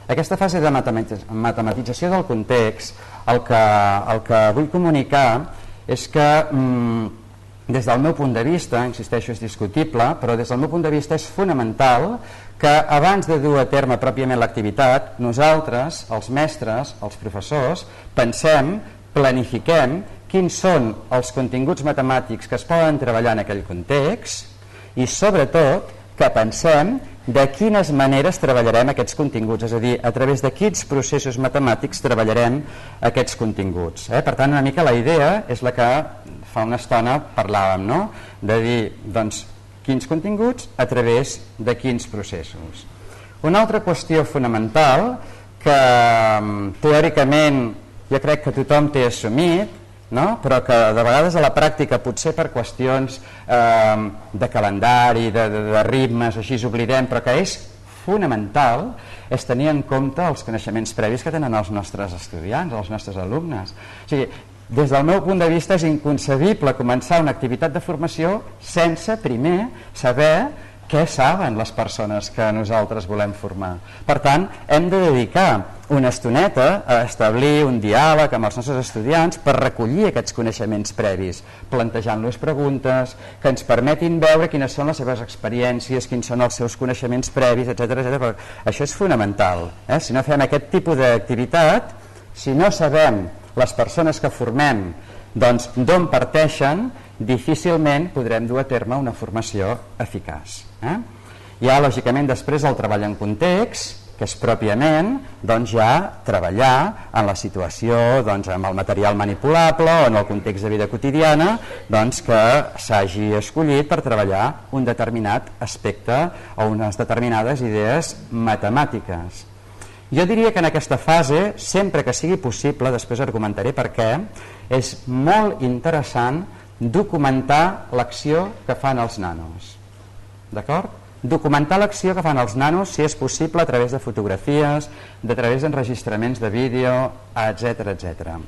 Aquesta fase de matematització del context, el que vull comunicar és que des del meu punt de vista, insisteixo, és discutible, però des del meu punt de vista és fonamental que abans de dur a terme pròpiament l'activitat, nosaltres, els mestres, els professors, pensem, planifiquem quins són els continguts matemàtics que es poden treballar en aquell context i, sobretot, que pensem de quines maneres treballarem aquests continguts, és a dir, a través de quins processos matemàtics treballarem aquests continguts. Per tant, una mica la idea és la que fa una estona parlàvem, no? De dir, doncs, quins continguts a través de quins processos. Una altra qüestió fonamental que teòricament jo crec que tothom té assumit, no? Però que de vegades a la pràctica potser per qüestions de calendari, de ritmes, així oblidem, però que és fonamental, és tenir en compte els coneixements previs que tenen els nostres estudiants, els nostres alumnes. O sigui, des del meu punt de vista és inconcebible començar una activitat de formació sense primer saber què saben les persones que nosaltres volem formar. Per tant, hem de dedicar una estoneta a establir un diàleg amb els nostres estudiants per recollir aquests coneixements previs, plantejant-los preguntes que ens permetin veure quines són les seves experiències, quins són els seus coneixements previs, etc. Això és fonamental. Si no fem aquest tipus d'activitat, si no sabem les persones que formem doncs d'on parteixen, difícilment podrem dur a terme una formació eficaç. Hi ha, lògicament, després el treball en context, que és pròpiament ja treballar en la situació, amb el material manipulable o en el context de vida quotidiana que s'hagi escollit per treballar un determinat aspecte o unes determinades idees matemàtiques. Jo diria que en aquesta fase, sempre que sigui possible, després argumentaré per què, és molt interessant documentar l'acció que fan els nanos. D'acord? Documentar l'acció que fan els nanos, si és possible, a través de fotografies, a través d'enregistraments de vídeo, etc.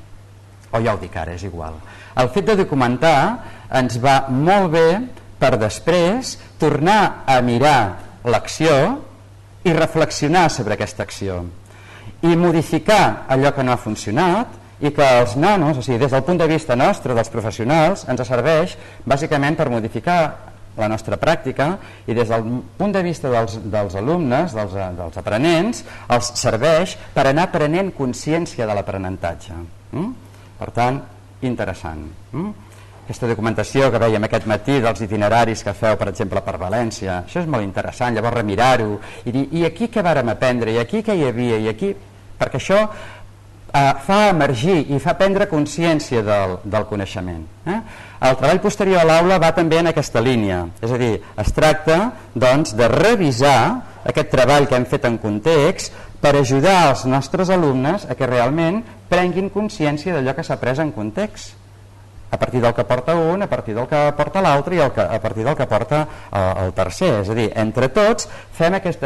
O ja ho dic ara, és igual. El fet de documentar ens va molt bé per després tornar a mirar l'acció i reflexionar sobre aquesta acció i modificar allò que no ha funcionat i que els nanos, o sigui, des del punt de vista nostre, dels professionals, ens serveix bàsicament per modificar la nostra pràctica i des del punt de vista dels alumnes, dels aprenents, els serveix per anar prenent consciència de l'aprenentatge. Per tant, interessant. Aquesta documentació que veiem aquest matí dels itineraris que feu, per exemple, per València, això és molt interessant, llavors remirar-ho i dir, i aquí què vàrem aprendre, i aquí què hi havia, i aquí... Perquè això fa emergir i fa prendre consciència del coneixement. El treball posterior a l'aula va també en aquesta línia, és a dir, es tracta de revisar aquest treball que hem fet en context per ajudar els nostres alumnes a que realment prenguin consciència d'allò que s'ha après en context. a partir del que porta un, a partir del que porta l'altre i a partir del que porta el tercer. És a dir, entre tots fem aquest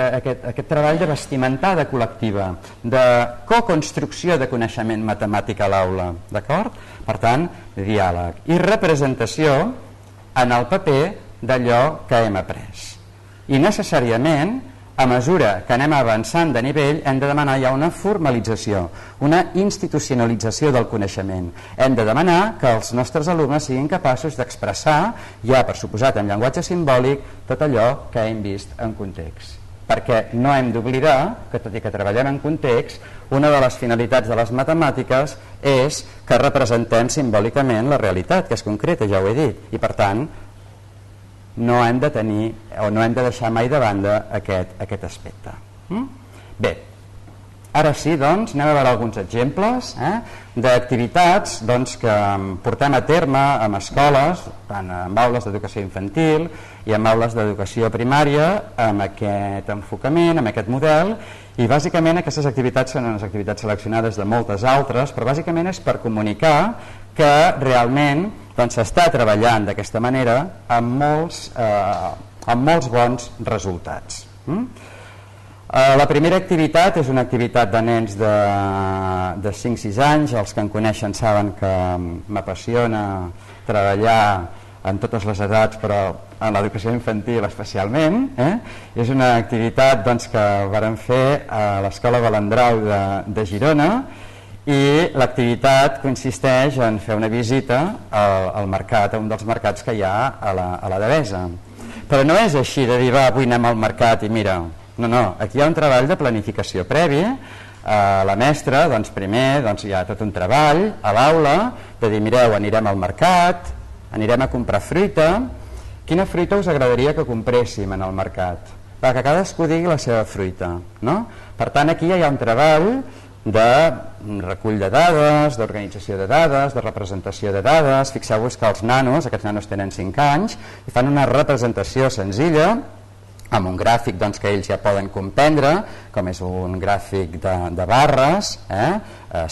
treball de vestimentada col·lectiva, de coconstrucció de coneixement matemàtic a l'aula, d'acord? Per tant, diàleg i representació en el paper d'allò que hem après. I necessàriament, a mesura que anem avançant de nivell, hem de demanar ja una formalització, una institucionalització del coneixement. Hem de demanar que els nostres alumnes siguin capaços d'expressar, ja per suposat en llenguatge simbòlic, tot allò que hem vist en context. Perquè no hem d'oblidar que, tot i que treballem en context, una de les finalitats de les matemàtiques és que representem simbòlicament la realitat, que és concreta, ja ho he dit, i per tant no hem de tenir o no hem de deixar mai de banda aquest aspecte. Bé, ara sí, doncs, anem a veure alguns exemples d'activitats que portem a terme en escoles, tant en aules d'educació infantil i en aules d'educació primària, amb aquest enfocament, amb aquest model, i bàsicament aquestes activitats són unes activitats seleccionades de moltes altres, però bàsicament és per comunicar que realment s'està treballant d'aquesta manera amb molts bons resultats. La primera activitat és una activitat de nens de 5-6 anys. Els que em coneixen saben que m'apassiona treballar en totes les edats, però en l'educació infantil especialment. És una activitat que vàrem fer a l'Escola Balandrau de Girona, i l'activitat consisteix en fer una visita al mercat, a un dels mercats que hi ha a la Devesa. Però no és així de dir, va, avui anem al mercat i mira, no, aquí hi ha un treball de planificació previ. La mestra, primer hi ha tot un treball a l'aula de dir, mireu, anirem al mercat, anirem a comprar fruita, quina fruita us agradaria que compréssim en el mercat? Que cadascú digui la seva fruita, no? Per tant, aquí ja hi ha un treball de recull de dades, d'organització de dades, de representació de dades. Fixeu-vos que els nanos, aquests nanos tenen 5 anys, i fan una representació senzilla amb un gràfic que ells ja poden comprendre, com és un gràfic de barres,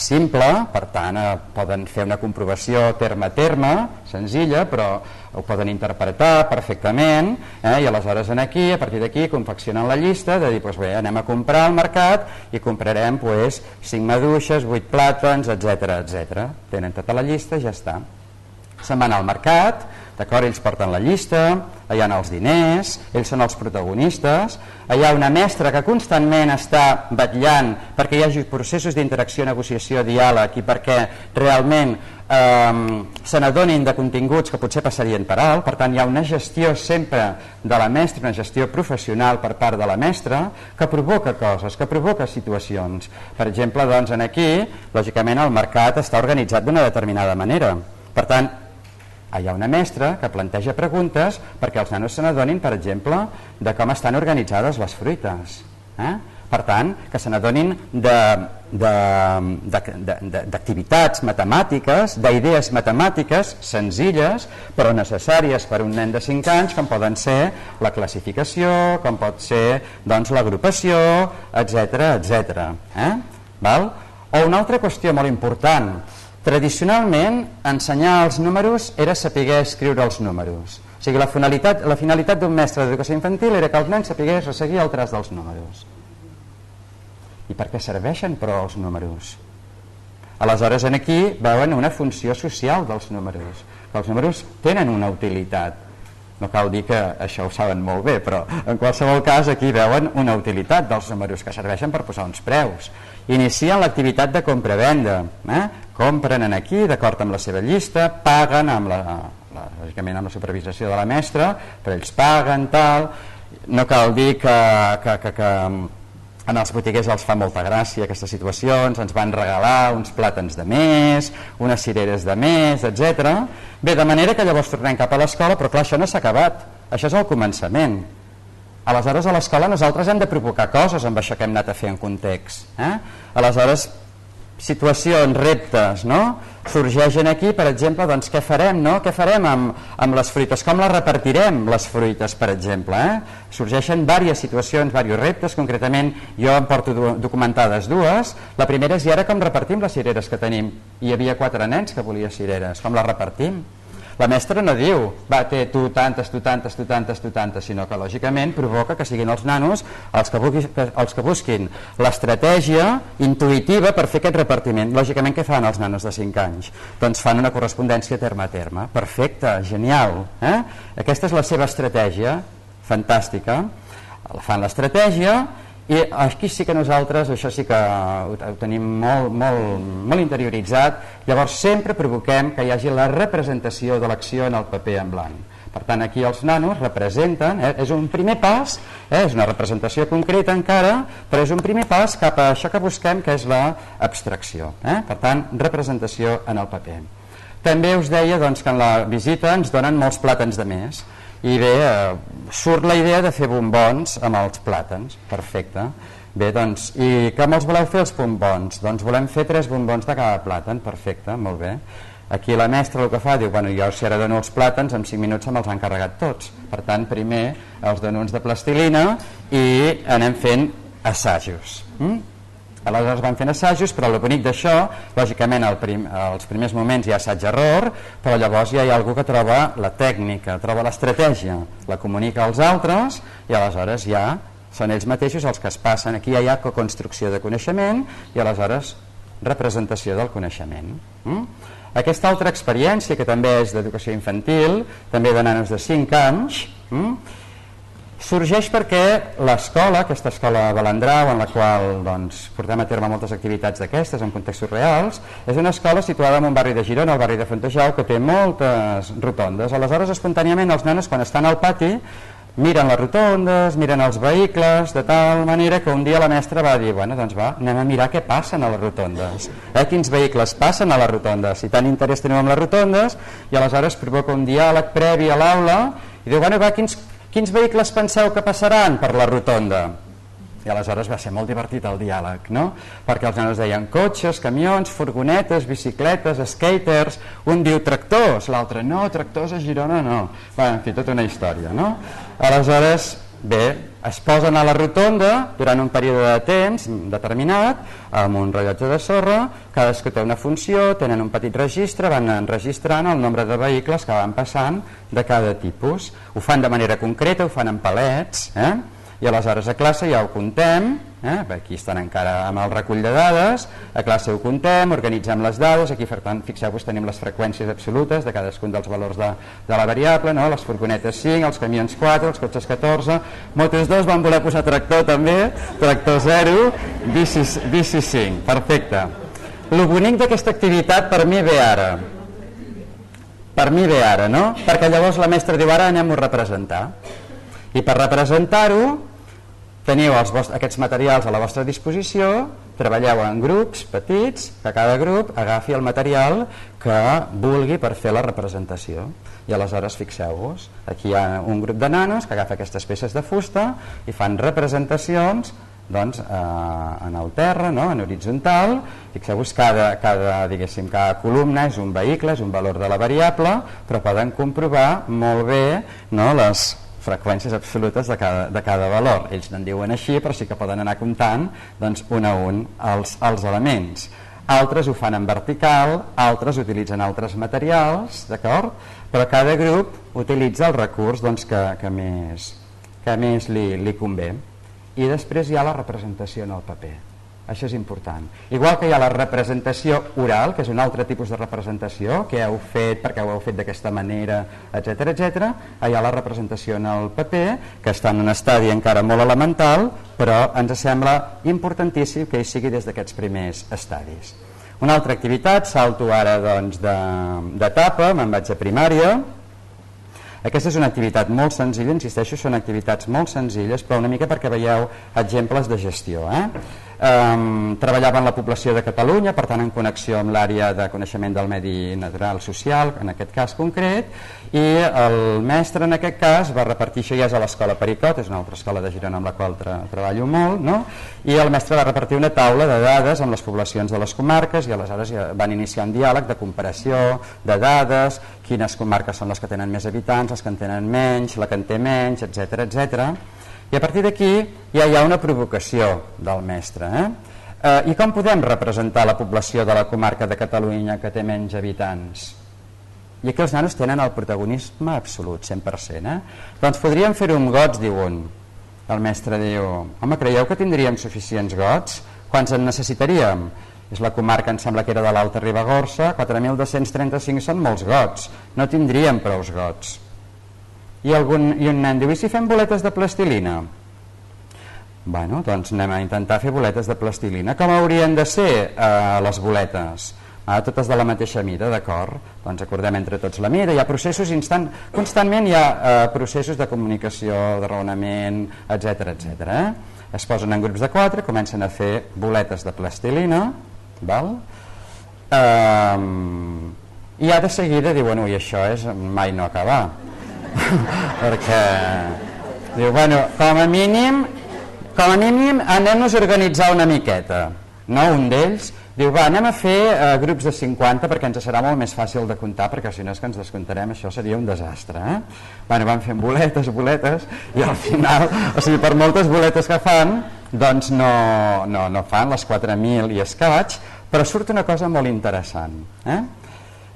simple, per tant poden fer una comprovació terme a terme, senzilla, però ho poden interpretar perfectament, i aleshores aquí, a partir d'aquí, confeccionen la llista de dir, bé, anem a comprar al mercat i comprarem 5 maduixes, 8 plàtans, etc. Tenen tota la llista i ja està. Se'n van al mercat, d'acord, ells porten la llista, hi ha els diners, ells són els protagonistes, hi ha una mestra que constantment està vetllant perquè hi hagi processos d'interacció, negociació, diàleg, i perquè realment se n'adonin de continguts que potser passarien per alt. Per tant, hi ha una gestió sempre de la mestra, una gestió professional per part de la mestra, que provoca coses, que provoca situacions. Per exemple, aquí, lògicament, el mercat està organitzat d'una determinada manera. Per tant, hi ha una mestra que planteja preguntes perquè els nanos se n'adonin, per exemple, de com estan organitzades les fruites. Per tant, que se n'adonin d'activitats matemàtiques, d'idees matemàtiques senzilles, però necessàries per a un nen de 5 anys, com poden ser la classificació, com pot ser l'agrupació, etc. O una altra qüestió molt important. Tradicionalment, ensenyar els números era saber escriure els números. O sigui, la finalitat d'un mestre d'educació infantil era que el nen sapigués resseguir el traç dels números. I per què serveixen, però, els números? Aleshores, aquí veuen una funció social dels números. Els números tenen una utilitat. No cal dir que això ho saben molt bé, però en qualsevol cas aquí veuen una utilitat dels números, que serveixen per posar uns preus. Inicien l'activitat de compra-venda. Compren aquí, d'acord amb la seva llista, paguen lògicament amb la supervisació de la mestra, però ells paguen, tal. No cal dir que en els botiguers els fa molta gràcia aquestes situacions, ens van regalar uns plàtans de més, unes cireres de més, etc. Bé, de manera que llavors tornem cap a l'escola, però clar, això no s'ha acabat, això és el començament. Aleshores, a l'escola nosaltres hem de provocar coses amb això que hem anat a fer en context. Aleshores, situacions, reptes, no? Sorgeixen aquí, per exemple, doncs què farem, no? Què farem amb les fruites? Com les repartirem, les fruites, per exemple? Sorgeixen diverses situacions, diversos reptes, concretament jo em porto documentades dues. La primera és, i ara com repartim les cireres que tenim? Hi havia 4 nens que volien cireres, com les repartim? La mestra no diu, va, té tu tantes, sinó que lògicament provoca que siguin els nanos els que busquin l'estratègia intuïtiva per fer aquest repartiment. Lògicament, què fan els nanos de 5 anys? Doncs fan una correspondència terme a terme. Perfecte, genial. Aquesta és la seva estratègia, fantàstica. Fan l'estratègia i aquí sí que nosaltres, això sí que ho tenim molt interioritzat. Llavors sempre provoquem que hi hagi la representació de l'acció en el paper en blanc. Per tant, aquí els nanos representen, és un primer pas, és una representació concreta encara, però és un primer pas cap a això que busquem, que és l'abstracció. Per tant, representació en el paper. També us deia doncs, que en la visita ens donen molts plàtans de més. I bé, surt la idea de fer bombons amb els plàtans, perfecte. Bé, doncs, i com els voleu fer els bombons? Doncs volem fer 3 bombons de cada plàtan, perfecte, molt bé. Aquí la mestra el que fa, diu, bueno, jo si ara dono els plàtans, en 5 minuts se me'ls han carregat tots. Per tant, primer els dono uns de plastilina i anem fent assajos. Aleshores van fent assajos, però el bonic d'això, lògicament als primers moments hi ha assaig-error, però llavors ja hi ha algú que troba la tècnica, troba l'estratègia, la comunica als altres i aleshores ja són ells mateixos els que es passen. Aquí ja hi ha coconstrucció de coneixement i aleshores representació del coneixement. Aquesta altra experiència, que també és d'educació infantil, també de nanos de 5 anys, sorgeix perquè l'escola, aquesta escola Balandrau, en la qual doncs, portem a terme moltes activitats d'aquestes en contextos reals, és una escola situada en un barri de Girona, el barri de Fontejau, que té moltes rotondes. Aleshores, espontàniament, els nanos, quan estan al pati, miren les rotondes, miren els vehicles, de tal manera que un dia la mestra va dir, bueno, doncs va, anem a mirar què passen a les rotondes, quins vehicles passen a les rotondes, si tant interès teniu amb les rotondes, i aleshores provoca un diàleg previ a l'aula i diu, bueno, va, quins vehicles penseu que passaran per la rotonda? I aleshores va ser molt divertit el diàleg, no? Perquè els nanos deien cotxes, camions, furgonetes, bicicletes, skaters, un diu tractors, l'altre no, tractors a Girona no. Bé, en fi, tota una història, no? Aleshores, bé, es posen a la rotonda durant un període de temps determinat, amb un rellotge de sorra, cadascú té una funció, tenen un petit registre, van enregistrant el nombre de vehicles que van passant de cada tipus. Ho fan de manera concreta, ho fan en palets, i aleshores a classe ja ho contem, aquí estan encara amb el recull de dades, a classe ho contem, organitzem les dades, aquí per tant fixeu-vos tenim les freqüències absolutes de cadascun dels valors de la variable, no? Les furgonetes 5, els camions 4, els cotxes 14, motos 2, van voler posar tractor també, tractor 0, bici 5, perfecte. El bonic d'aquesta activitat per mi ve ara, no? Perquè llavors la mestra diu ara anem-ho a representar, i per representar-ho teniu aquests materials a la vostra disposició, treballeu en grups petits, que cada grup agafi el material que vulgui per fer la representació. I aleshores fixeu-vos, aquí hi ha un grup de nanos que agafa aquestes peces de fusta i fan representacions doncs, en el terra, no? En horitzontal. Fixeu-vos, cada columna és un vehicle, és un valor de la variable, però poden comprovar molt bé, no? Les freqüències absolutes de cada valor. Ells n'en diuen així, però sí que poden anar comptant doncs, un a un els elements. Altres ho fan en vertical, altres utilitzen altres materials, d'acord? Però cada grup utilitza el recurs doncs, que més li convé. I després hi ha la representació en el paper. Això és important. Igual que hi ha la representació oral, que és un altre tipus de representació, que heu fet perquè ho heu fet d'aquesta manera, etc. Hi ha la representació en el paper, que està en un estadi encara molt elemental, però ens sembla importantíssim que hi sigui des d'aquests primers estadis. Una altra activitat, salto ara doncs, d'etapa, me'n vaig a primària. Aquesta és una activitat molt senzilla, insisteixo, són activitats molt senzilles, però una mica perquè veieu exemples de gestió. treballava en la població de Catalunya, per tant en connexió amb l'àrea de coneixement del medi natural social, en aquest cas concret, i el mestre en aquest cas va repartir, això ja és a l'escola Pericot, és una altra escola de Girona amb la qual treballo molt, no? I el mestre va repartir una taula de dades amb les poblacions de les comarques i aleshores ja van iniciar un diàleg de comparació de dades, quines comarques són les que tenen més habitants, les que en tenen menys, la que en té menys, etc etc. I a partir d'aquí ja hi ha una provocació del mestre. I com podem representar la població de la comarca de Catalunya que té menys habitants? I aquí els nanos tenen el protagonisme absolut, 100%. Doncs podríem fer-ho amb gots, diu un. El mestre diu, home, creieu que tindríem suficients gots? Quants en necessitaríem? És la comarca, em sembla que era de l'Alta Ribagorça, 4.235 són molts gots, no tindríem prous gots. I un nen diu, i si fem boletes de plastilina? Bueno, doncs anem a intentar fer boletes de plastilina. Com haurien de ser les boletes? Totes de la mateixa mida, d'acord? Doncs acordem entre tots la mida, hi ha processos constantment hi ha processos de comunicació, de raonament, etc etc. Es posen en grups de 4, comencen a fer boletes de plastilina, val? I ja de seguida diuen, ui, això és mai no acabar. Perquè diu, bueno, com a mínim anem-nos a organitzar una miqueta, no? Un d'ells diu, va, anem a fer grups de 50 perquè ens serà molt més fàcil de comptar, perquè si no és que ens descomptarem, això seria un desastre. Bueno, van fent boletes, i al final, o sigui, per moltes boletes que fan, doncs no fan les 4.000 i escaig, però surt una cosa molt interessant.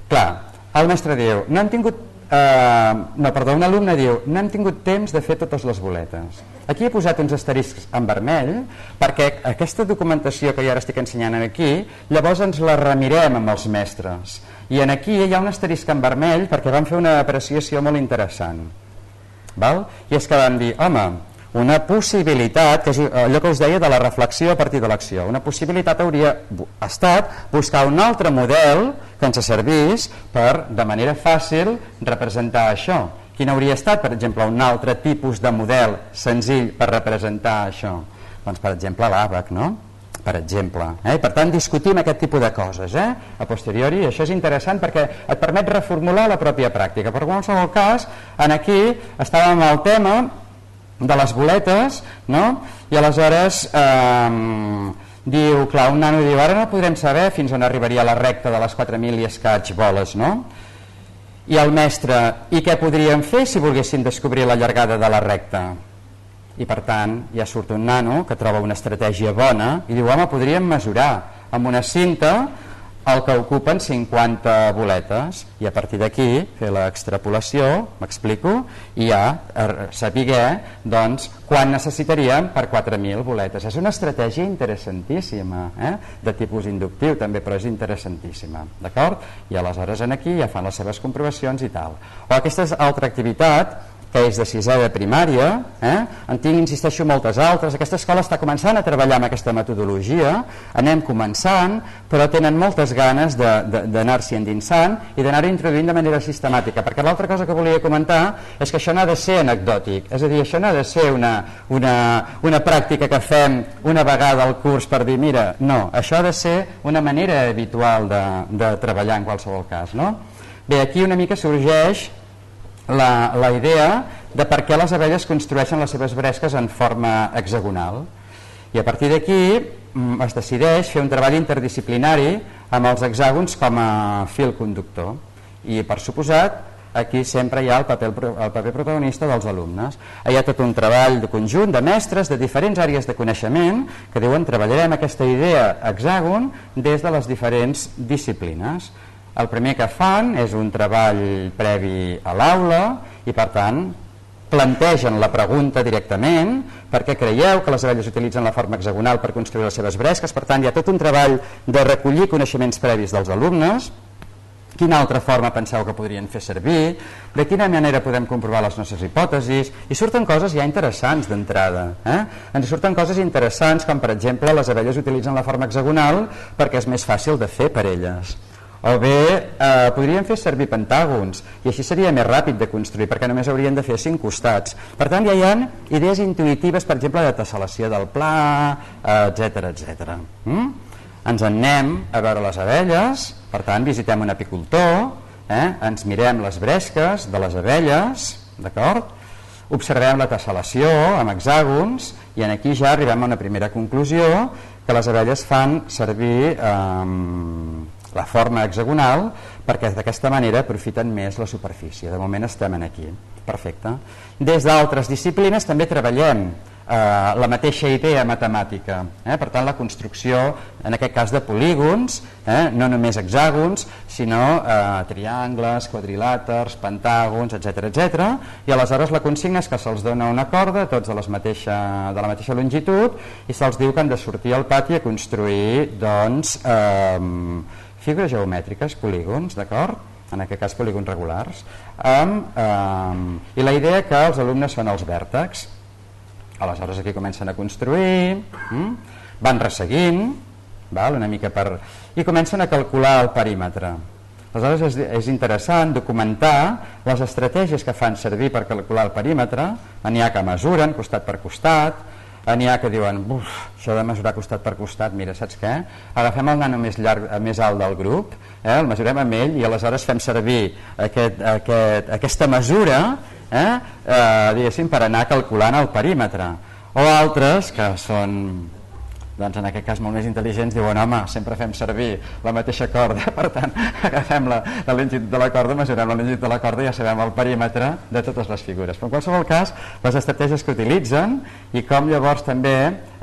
Clar, el mestre diu, un alumne diu, no hem tingut temps de fer totes les boletes. Aquí he posat uns asteriscs en vermell perquè aquesta documentació que jo ara estic ensenyant aquí, llavors ens la remirem amb els mestres. I aquí hi ha un asterisc en vermell perquè vam fer una apreciació molt interessant. I és que vam dir, home, una possibilitat, que és allò que us deia de la reflexió a partir de l'acció, una possibilitat hauria estat buscar un altre model que ens servís per, de manera fàcil, representar això. Quin hauria estat, per exemple, un altre tipus de model senzill per representar això? Doncs, per exemple, l'àbac, no? Per exemple. Per tant, discutim aquest tipus de coses. A posteriori, això és interessant perquè et permet reformular la pròpia pràctica. Per qualsevol cas, aquí estàvem al tema de les boletes, no? I aleshores diu, clar, un nano diu, ara no podrem saber fins on arribaria la recta de les 4.000 i escaig boles, no? I el mestre, i què podríem fer si volguessin descobrir la llargada de la recta? I per tant, ja surt un nano que troba una estratègia bona i diu, home, podríem mesurar amb una cinta el que ocupen 50 boletes i a partir d'aquí fer l'extrapolació, m'explico, i ja saber doncs, quan necessitaríem per 4.000 boletes. És una estratègia interessantíssima, de tipus inductiu també, però és interessantíssima, d'acord? I aleshores aquí ja fan les seves comprovacions i tal. O aquesta és altra activitat que és de 6è de primària, en tinc, insisteixo, moltes altres. Aquesta escola està començant a treballar amb aquesta metodologia, anem començant, però tenen moltes ganes d'anar-s'hi endinsant i d'anar-hi introduint de manera sistemàtica, perquè l'altra cosa que volia comentar és que això no ha de ser anecdòtic, és a dir, això no ha de ser una pràctica que fem una vegada al curs per dir, mira, no, això ha de ser una manera habitual de treballar en qualsevol cas, no? Bé, aquí una mica sorgeix la idea de per què les abelles construeixen les seves bresques en forma hexagonal i a partir d'aquí es decideix fer un treball interdisciplinari amb els hexàgons com a fil conductor i per suposat aquí sempre hi ha el paper protagonista dels alumnes. Hi ha tot un treball de conjunt de mestres de diferents àrees de coneixement que diuen treballarem aquesta idea hexàgon des de les diferents disciplines. El primer que fan és un treball previ a l'aula i per tant plantegen la pregunta directament perquè creieu que les abelles utilitzen la forma hexagonal per construir les seves bresques, per tant hi ha tot un treball de recollir coneixements previs dels alumnes. Quina altra forma penseu que podrien fer servir, de quina manera podem comprovar les nostres hipòtesis, i surten coses ja interessants d'entrada. Ens surten coses interessants com per exemple les abelles utilitzen la forma hexagonal perquè és més fàcil de fer per elles, O bé podríem fer servir pentàgons i així seria més ràpid de construir perquè només haurien de fer 5 costats. Per tant, ja hi ha idees intuïtives, per exemple, de tessel·lació del pla, etc. Ens en anem a veure les abelles, per tant, visitem un apicultor, ens mirem les bresques de les abelles, d'acord? Observem la tessel·lació amb hexàgons i aquí ja arribem a una primera conclusió, que les abelles fan servir la forma hexagonal perquè d'aquesta manera aprofiten més la superfície. De moment estem aquí. Perfecte. Des d'altres disciplines també treballem la mateixa idea matemàtica. Per tant, la construcció, en aquest cas de polígons, no només hexàgons, sinó triangles, quadrilàters, pentàgons, etc. I aleshores la consigna és que se'ls dona una corda, tots de la mateixa longitud, i se'ls diu que han de sortir al pati a construir, doncs, figures geomètriques, polígons, d'acord? En aquest cas polígons regulars. I la idea que els alumnes són els vèrtexs. Aleshores aquí comencen a construir, van resseguint, una mica i comencen a calcular el perímetre. Aleshores és interessant documentar les estratègies que fan servir per calcular el perímetre. N'hi ha que mesuren costat per costat, n'hi ha que diuen, això de mesurar costat per costat, mira, saps què? Agafem el nano més alt del grup, el mesurem amb ell i aleshores fem servir aquesta mesura diguéssim, per anar calculant el perímetre. O altres que són, doncs en aquest cas molt més intel·ligents, diuen, home, sempre fem servir la mateixa corda, per tant agafem la longitud de la corda, mesurem la longitud de la corda i ja sabem el perímetre de totes les figures. Però en qualsevol cas, les estratègies que utilitzen i com llavors també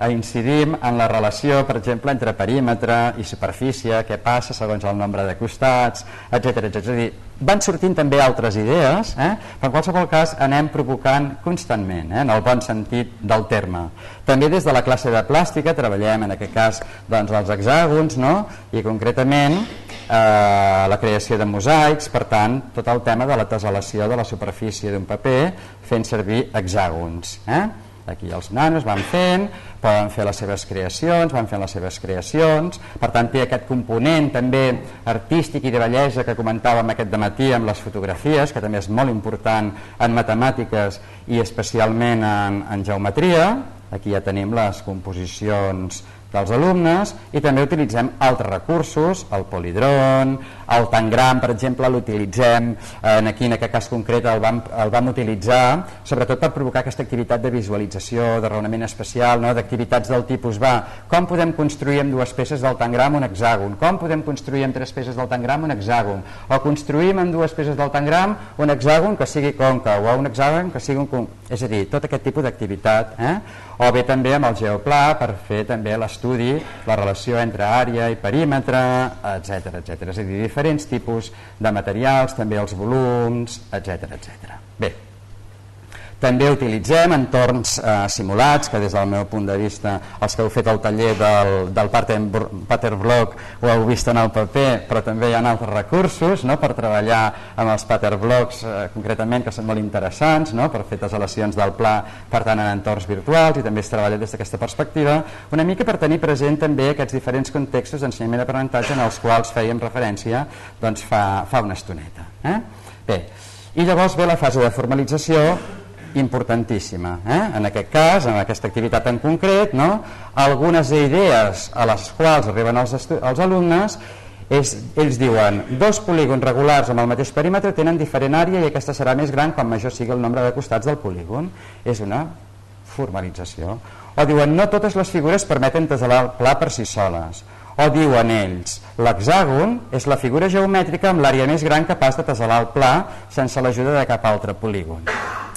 incidim en la relació, per exemple, entre perímetre i superfície, què passa segons el nombre de costats, etc. És a dir, van sortint també altres idees, però en qualsevol cas anem provocant constantment, en el bon sentit del terme. També des de la classe de plàstica treballem en aquest cas doncs, els hexàgons, i concretament la creació de mosaics, per tant tot el tema de la tessel·lació de la superfície d'un paper fent servir hexàgons. Aquí els nanos van fent, poden fer les seves creacions, van fent les seves creacions, per tant té aquest component també artístic i de bellesa que comentàvem aquest dematí amb les fotografies, que també és molt important en matemàtiques i especialment en geometria. Aquí ja tenim les composicions dels alumnes i també utilitzem altres recursos, el polidron, el tangram, per exemple, l'utilitzem, aquí en aquest cas concret el vam utilitzar sobretot per provocar aquesta activitat de visualització, de raonament especial, d'activitats del tipus, com podem construir amb 2 peces del tangram un hexàgon, com podem construir amb 3 peces del tangram un hexàgon, o construïm amb 2 peces del tangram un hexàgon que sigui còncau, o un hexàgon que sigui és a dir, tot aquest tipus d'activitat, o bé també amb el geoplà per fer també l'estudi, la relació entre àrea i perímetre, etc. És a dir, diferents tipus de materials, també els volums, etc. Bé, també utilitzem entorns simulats, que des del meu punt de vista, els que heu fet el taller del Pattern-Block ho heu vist en el paper, però també hi ha altres recursos per treballar amb els Pattern-Blocks concretament, que són molt interessants, per fer tessel·lacions del pla, per tant, en entorns virtuals, i també es treballa des d'aquesta perspectiva, una mica per tenir present també aquests diferents contextos d'ensenyament i aprenentatge en els quals fèiem referència doncs, fa una estoneta. Bé, i llavors ve la fase de formalització, importantíssima. En aquest cas, en aquesta activitat en concret, algunes idees a les quals arriben els alumnes, ells diuen 2 polígons regulars amb el mateix perímetre tenen diferent àrea i aquesta serà més gran quan major sigui el nombre de costats del polígon. És una formalització. O diuen no totes les figures permeten tesselar el pla per si soles. O diuen ells, l'hexàgon és la figura geomètrica amb l'àrea més gran capaç de tesselar el pla sense l'ajuda de cap altre polígon.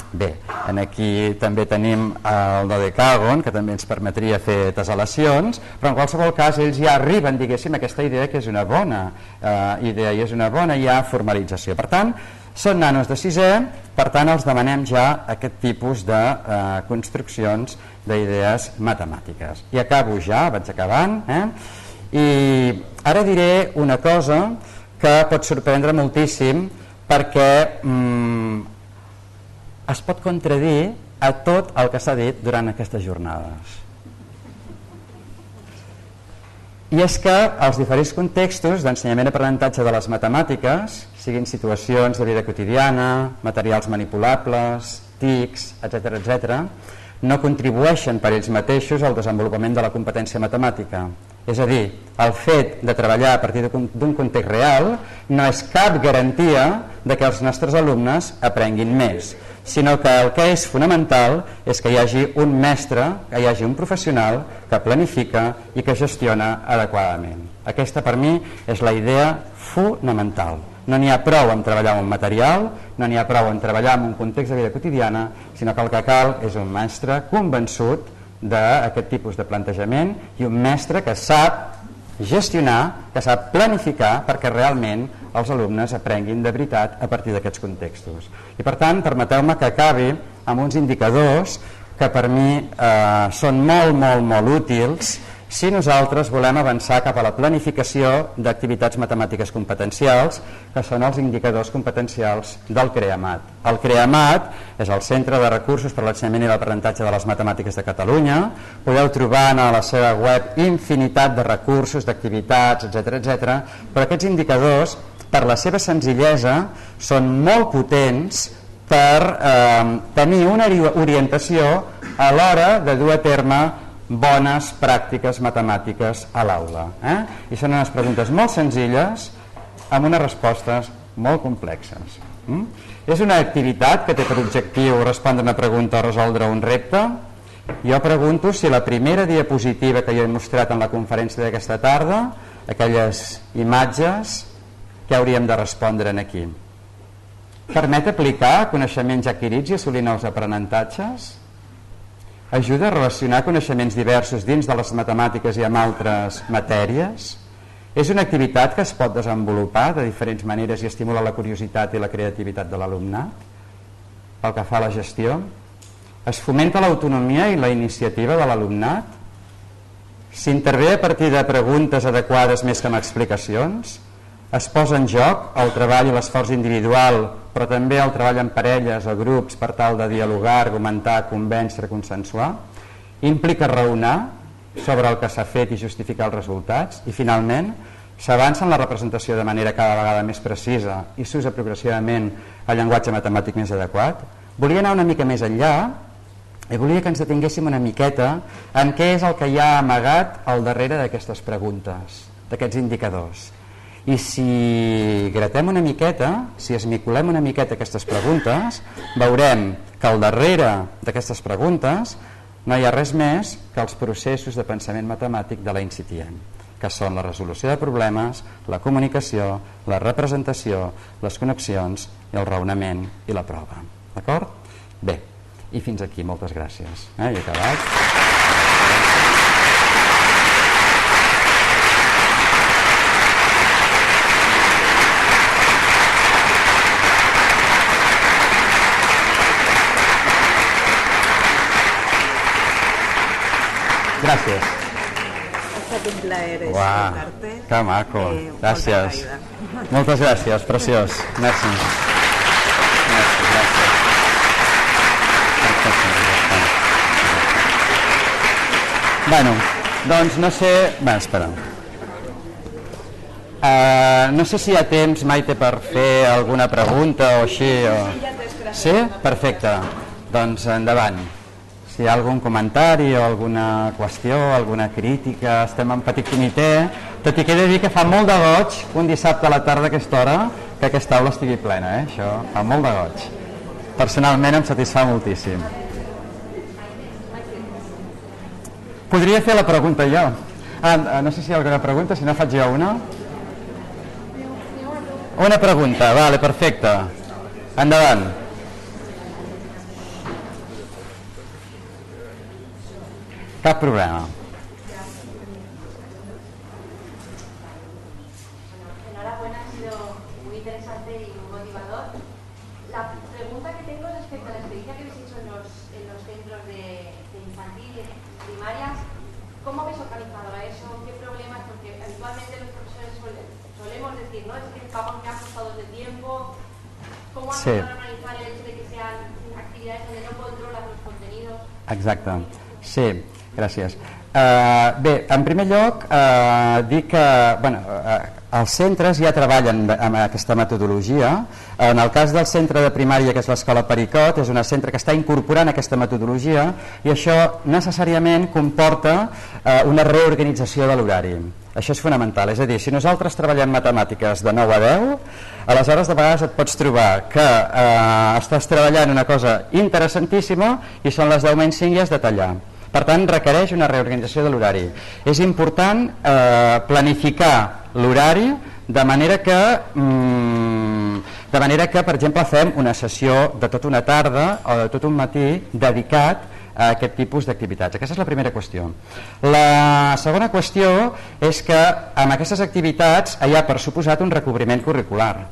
Bé, aquí també tenim el dodecàgon, que també ens permetria fer tessel·lacions, però en qualsevol cas ells ja arriben, diguéssim, a aquesta idea que és una bona idea i és una bona ja formalització. Per tant, són nanos de 6è, per tant els demanem ja aquest tipus de construccions d'idees matemàtiques. I acabo ja, vaig acabant, i ara diré una cosa que pot sorprendre moltíssim perquè es pot contradir a tot el que s'ha dit durant aquestes jornades. I és que els diferents contextos d'ensenyament i aprenentatge de les matemàtiques, siguin situacions de vida quotidiana, materials manipulables, TICs, etc., no contribueixen per ells mateixos al desenvolupament de la competència matemàtica. És a dir, el fet de treballar a partir d'un context real no és cap garantia de que els nostres alumnes aprenguin més, sinó que el que és fonamental és que hi hagi un mestre, que hi hagi un professional que planifica i que gestiona adequadament. Aquesta per mi és la idea fonamental. No n'hi ha prou en treballar amb un material, no n'hi ha prou en treballar en un context de vida quotidiana, sinó que el que cal és un mestre convençut d'aquest tipus de plantejament i un mestre que sap gestionar, que sap planificar perquè realment els alumnes aprenguin de veritat a partir d'aquests contextos. I per tant, permeteu-me que acabi amb uns indicadors que per mi són molt útils si nosaltres volem avançar cap a la planificació d'activitats matemàtiques competencials, que són els indicadors competencials del CREAMAT. El CREAMAT és el Centre de Recursos per a l'Ensenyament i l'Aprenentatge de les Matemàtiques de Catalunya. Podeu trobar a la seva web infinitat de recursos, d'activitats, etc. Però aquests indicadors, per la seva senzillesa, són molt potents per tenir una orientació a l'hora de dur a terme bones pràctiques matemàtiques a l'aula. I són unes preguntes molt senzilles amb unes respostes molt complexes. És una activitat que té per objectiu respondre una pregunta o resoldre un repte. Jo pregunto si la primera diapositiva que jo he mostrat en la conferència d'aquesta tarda, aquelles imatges, què hauríem de respondre aquí? Permet aplicar coneixements adquirits i assolir nous aprenentatges? Ajuda a relacionar coneixements diversos dins de les matemàtiques i amb altres matèries? És una activitat que es pot desenvolupar de diferents maneres i estimula la curiositat i la creativitat de l'alumnat? Pel que fa a la gestió, es fomenta l'autonomia i la iniciativa de l'alumnat? S'intervé a partir de preguntes adequades més que amb explicacions? Es posa en joc el treball i l'esforç individual, però també el treball en parelles o grups per tal de dialogar, argumentar, convèncer, consensuar? Implica raonar sobre el que s'ha fet i justificar els resultats? I finalment, s'avança en la representació de manera cada vegada més precisa i s'usa progressivament el llenguatge matemàtic més adequat? Volia anar una mica més enllà i volia que ens detinguéssim una miqueta en què és el que hi ha amagat al darrere d'aquestes preguntes, d'aquests indicadors. I si gratem una miqueta, si esmicolem una miqueta aquestes preguntes, veurem que al darrere d'aquestes preguntes no hi ha res més que els processos de pensament matemàtic de la incipient, que són la resolució de problemes, la comunicació, la representació, les connexions, el raonament i la prova. D'acord? Bé, i fins aquí, moltes gràcies. He acabat. Gràcies. Ha estat un plaer escoltar-te. Que maco, gràcies. Moltes gràcies, preciós. Merci. Bueno, doncs no sé... Bé, espera. No sé si hi ha temps, Maite, per fer alguna pregunta o així. Sí? Perfecte. Doncs endavant. Si hi ha algun comentari o alguna qüestió, alguna crítica, estem en petit comitè, tot i que he de dir que fa molt de goig un dissabte a la tarda a aquesta hora que aquesta aula estigui plena, això fa molt de goig. Personalment em satisfà moltíssim. Podria fer la pregunta jo. No sé si hi ha alguna pregunta, si no faig jo una. Una pregunta, vale, perfecte. Endavant. Cap problema. Enhorabuena, ha sido muy interesante y muy motivador. La pregunta que tengo respecto a la experiencia que habéis hecho en los centros de infantil y primarias, ¿cómo habéis organizado eso? ¿Qué problemas? Porque habitualmente los profesores solemos decir, ¿no? Es que vamos ya ajustados de tiempo. ¿Cómo hacen para organizar el hecho de que sean actividades donde no controlas los contenidos? Exacte. Sí. Gràcies. Bé, en primer lloc, dir que els centres ja treballen amb aquesta metodologia. En el cas del centre de primària, que és l'Escola Pericot, és un centre que està incorporant aquesta metodologia i això necessàriament comporta una reorganització de l'horari. Això és fonamental, és a dir, si nosaltres treballem matemàtiques de 9 a 10, aleshores de vegades et pots trobar que estàs treballant una cosa interessantíssima i són les 10 menys 5 i has de tallar. Per tant, requereix una reorganització de l'horari. És important planificar l'horari de manera que, per exemple, fem una sessió de tota una tarda o de tot un matí dedicat a aquest tipus d'activitats. Aquesta és la primera qüestió. La segona qüestió és que amb aquestes activitats hi ha, per suposat, un recobriment curricular.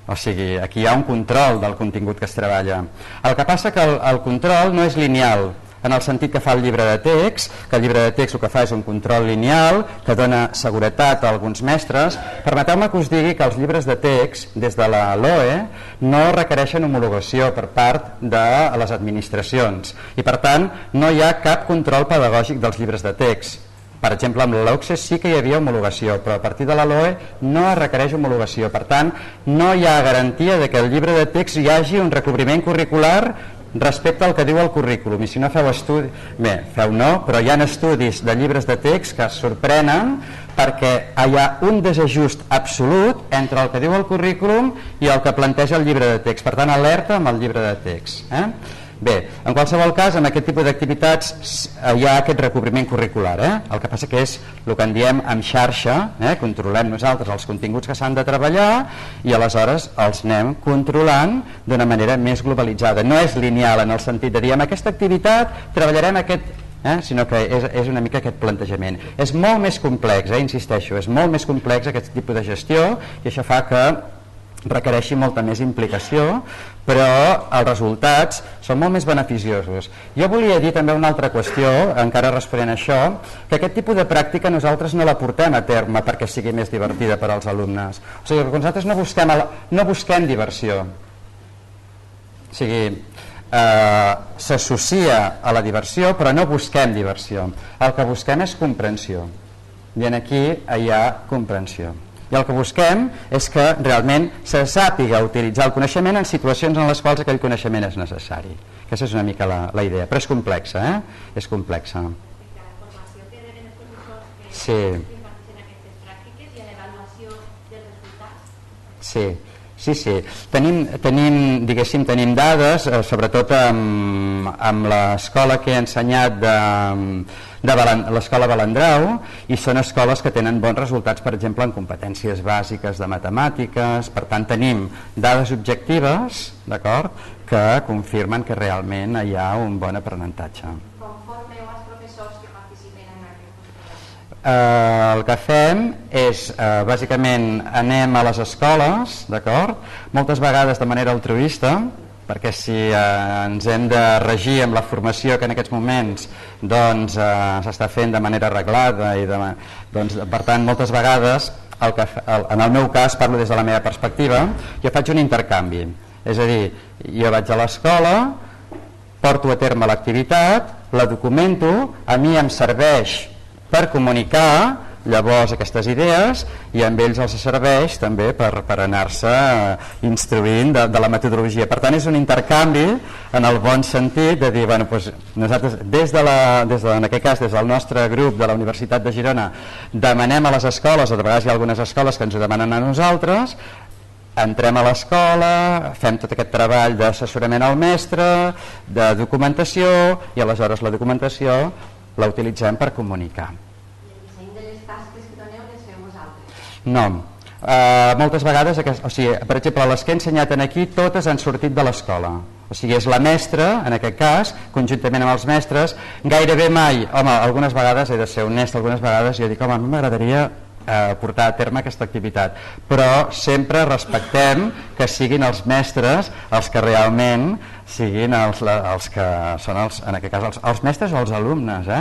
O sigui, aquí hi ha un control del contingut que es treballa. El que passa que el control no és lineal, en el sentit que fa el llibre de text, que el llibre de text el que fa és un control lineal que dona seguretat a alguns mestres. Permeteu-me que us digui que els llibres de text des de la LOE no requereixen homologació per part de les administracions i per tant no hi ha cap control pedagògic dels llibres de text. Per exemple, amb l'OCSE sí que hi havia homologació, però a partir de la LOE no es requereix homologació. Per tant, no hi ha garantia de que el llibre de text hi hagi un recobriment curricular respecte al que diu el currículum. I si no feu estudis, bé, feu no, però hi ha estudis de llibres de text que es sorprenen perquè hi ha un desajust absolut entre el que diu el currículum i el que planteja el llibre de text. Per tant, alerta amb el llibre de text. Bé, en qualsevol cas, amb aquest tipus d'activitats hi ha aquest recobriment curricular. El que passa que és el que en diem en xarxa, controlem nosaltres els continguts que s'han de treballar i aleshores els anem controlant d'una manera més globalitzada. No és lineal en el sentit de dir amb aquesta activitat treballarem aquest, sinó que és una mica aquest plantejament. És molt més complex, insisteixo, és molt més complex aquest tipus de gestió i això fa que requereixi molta més implicació, però els resultats són molt més beneficiosos. Jo volia dir també una altra qüestió, encara responent a això, que aquest tipus de pràctica nosaltres no la portem a terme perquè sigui més divertida per als alumnes. O sigui, que nosaltres no busquem diversió. O sigui, s'associa a la diversió, però no busquem diversió. El que busquem és comprensió. I aquí hi ha comprensió. I el que busquem és que realment se sàpiga utilitzar el coneixement en situacions en les quals aquell coneixement és necessari. Aquesta és una mica la idea, però és complexa, És complexa. La formació que reben els professors que imparteixen aquestes pràctiques i l'avaluació dels resultats? Sí. Tenim dades, sobretot amb l'escola que he ensenyat de l'escola Balandrau, i són escoles que tenen bons resultats, per exemple, en competències bàsiques de matemàtiques. Per tant, tenim dades objectives, d'acord, que confirmen que realment hi ha un bon aprenentatge. Com formeu els professors que participen en aquest? El que fem és, bàsicament, anem a les escoles, d'acord, moltes vegades de manera altruista, perquè si ens hem de regir amb la formació que en aquests moments s'està fent de manera reglada i per tant moltes vegades en el meu cas, parlo des de la meva perspectiva, jo faig un intercanvi, és a dir, jo vaig a l'escola, porto a terme l'activitat, la documento, a mi em serveix per comunicar llavors aquestes idees i amb ells els serveix també per anar-se instruint de la metodologia. Per tant, és un intercanvi en el bon sentit de dir, nosaltres en aquest cas des del nostre grup de la Universitat de Girona demanem a les escoles, o de vegades hi ha algunes escoles que ens ho demanen a nosaltres, entrem a l'escola, fem tot aquest treball d'assessorament al mestre, de documentació, i aleshores la documentació la utilitzem per comunicar. No, moltes vegades, per exemple, les que he ensenyat aquí, totes han sortit de l'escola. O sigui, és la mestra, en aquest cas, conjuntament amb els mestres, gairebé mai, algunes vegades, he de ser honest, algunes vegades jo dic, a mi m'agradaria portar a terme aquesta activitat, però sempre respectem que siguin els mestres els que realment siguin els que són, en aquest cas, els mestres o els alumnes,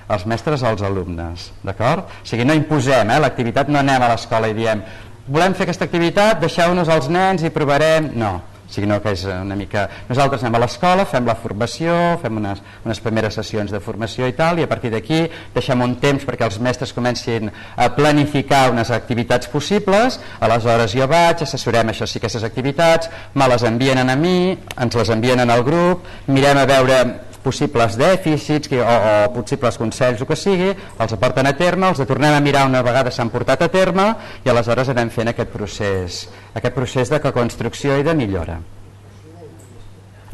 els mestres als alumnes, d'acord? O sigui, no imposem l'activitat, no anem a l'escola i diem volem fer aquesta activitat, deixeu-nos als nens i provarem, no. O O sigui, no que és una mica... Nosaltres anem a l'escola, fem la formació, fem unes primeres sessions de formació i tal, i a partir d'aquí deixem un temps perquè els mestres comencin a planificar unes activitats possibles, aleshores jo vaig, assessorem això sí, aquestes activitats, me les envien a mi, ens les envien al grup, mirem a veure possibles dèficits o possibles consells o que sigui, els aporten a terme, els tornem a mirar una vegada s'han portat a terme i aleshores anem fent aquest procés de co-construcció i de millora.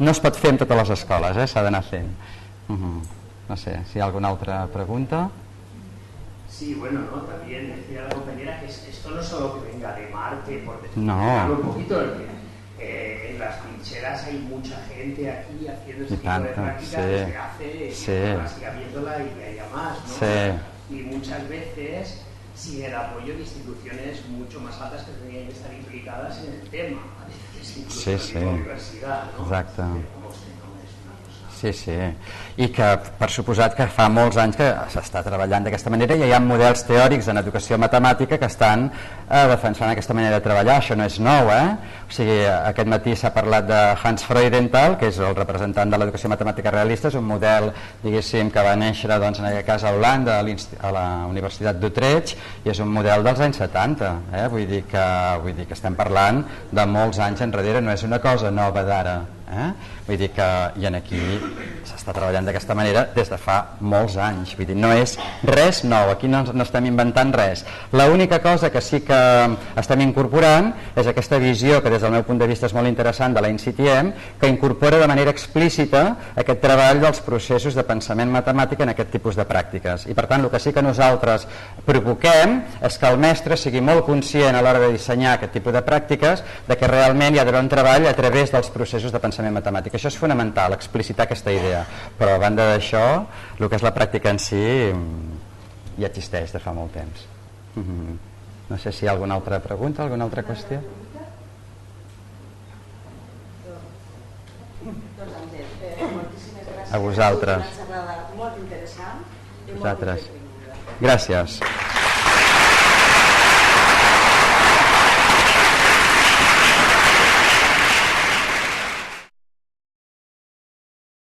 No es pot fer en totes les escoles, s'ha d'anar fent. No sé, si hi ha alguna altra pregunta. Sí, bueno, ¿no? También decía la compañera que esto no es solo que venga de Marte, por decirlo un poquito, en las trincheras hay mucha gente aquí haciendo este tipo de prácticas desde hace, ahora sigue habiéndola y haya más, ¿no? Sí. Y muchas veces sin el apoyo de instituciones mucho más altas que tendrían que estar implicadas en el tema, a veces incluso la universidad, ¿no? Exacte. Sí, i que per suposat que fa molts anys que s'està treballant d'aquesta manera i hi ha models teòrics en educació matemàtica que estan defensant aquesta manera de treballar. Això no és nou, o sigui, aquest matí s'ha parlat de Hans Freudenthal, que és el representant de l'educació matemàtica realista, és un model, diguéssim, que va néixer doncs, en aquest cas a Holanda, a la Universitat d'Utrecht, i és un model dels anys 70, vull dir que estem parlant de molts anys enrere, no és una cosa nova d'ara. Vull dir que i aquí s'està treballant d'aquesta manera des de fa molts anys, vull dir, no és res nou, aquí no estem inventant res. L'única cosa que sí que estem incorporant és aquesta visió que des del meu punt de vista és molt interessant de la INCITIEM, que incorpora de manera explícita aquest treball dels processos de pensament matemàtic en aquest tipus de pràctiques, i per tant el que sí que nosaltres provoquem és que el mestre sigui molt conscient a l'hora de dissenyar aquest tipus de pràctiques de que realment hi ha d'haver un treball a través dels processos de pensament matemàtic. Això és fonamental, explicitar aquesta idea, però a banda d'això el que és la pràctica en si ja existeix de fa molt temps. No sé si hi ha alguna altra pregunta, alguna altra qüestió. Doncs Àngel, moltíssimes gràcies. A vosaltres. Una xerrada molt interessant i molt Gràcies.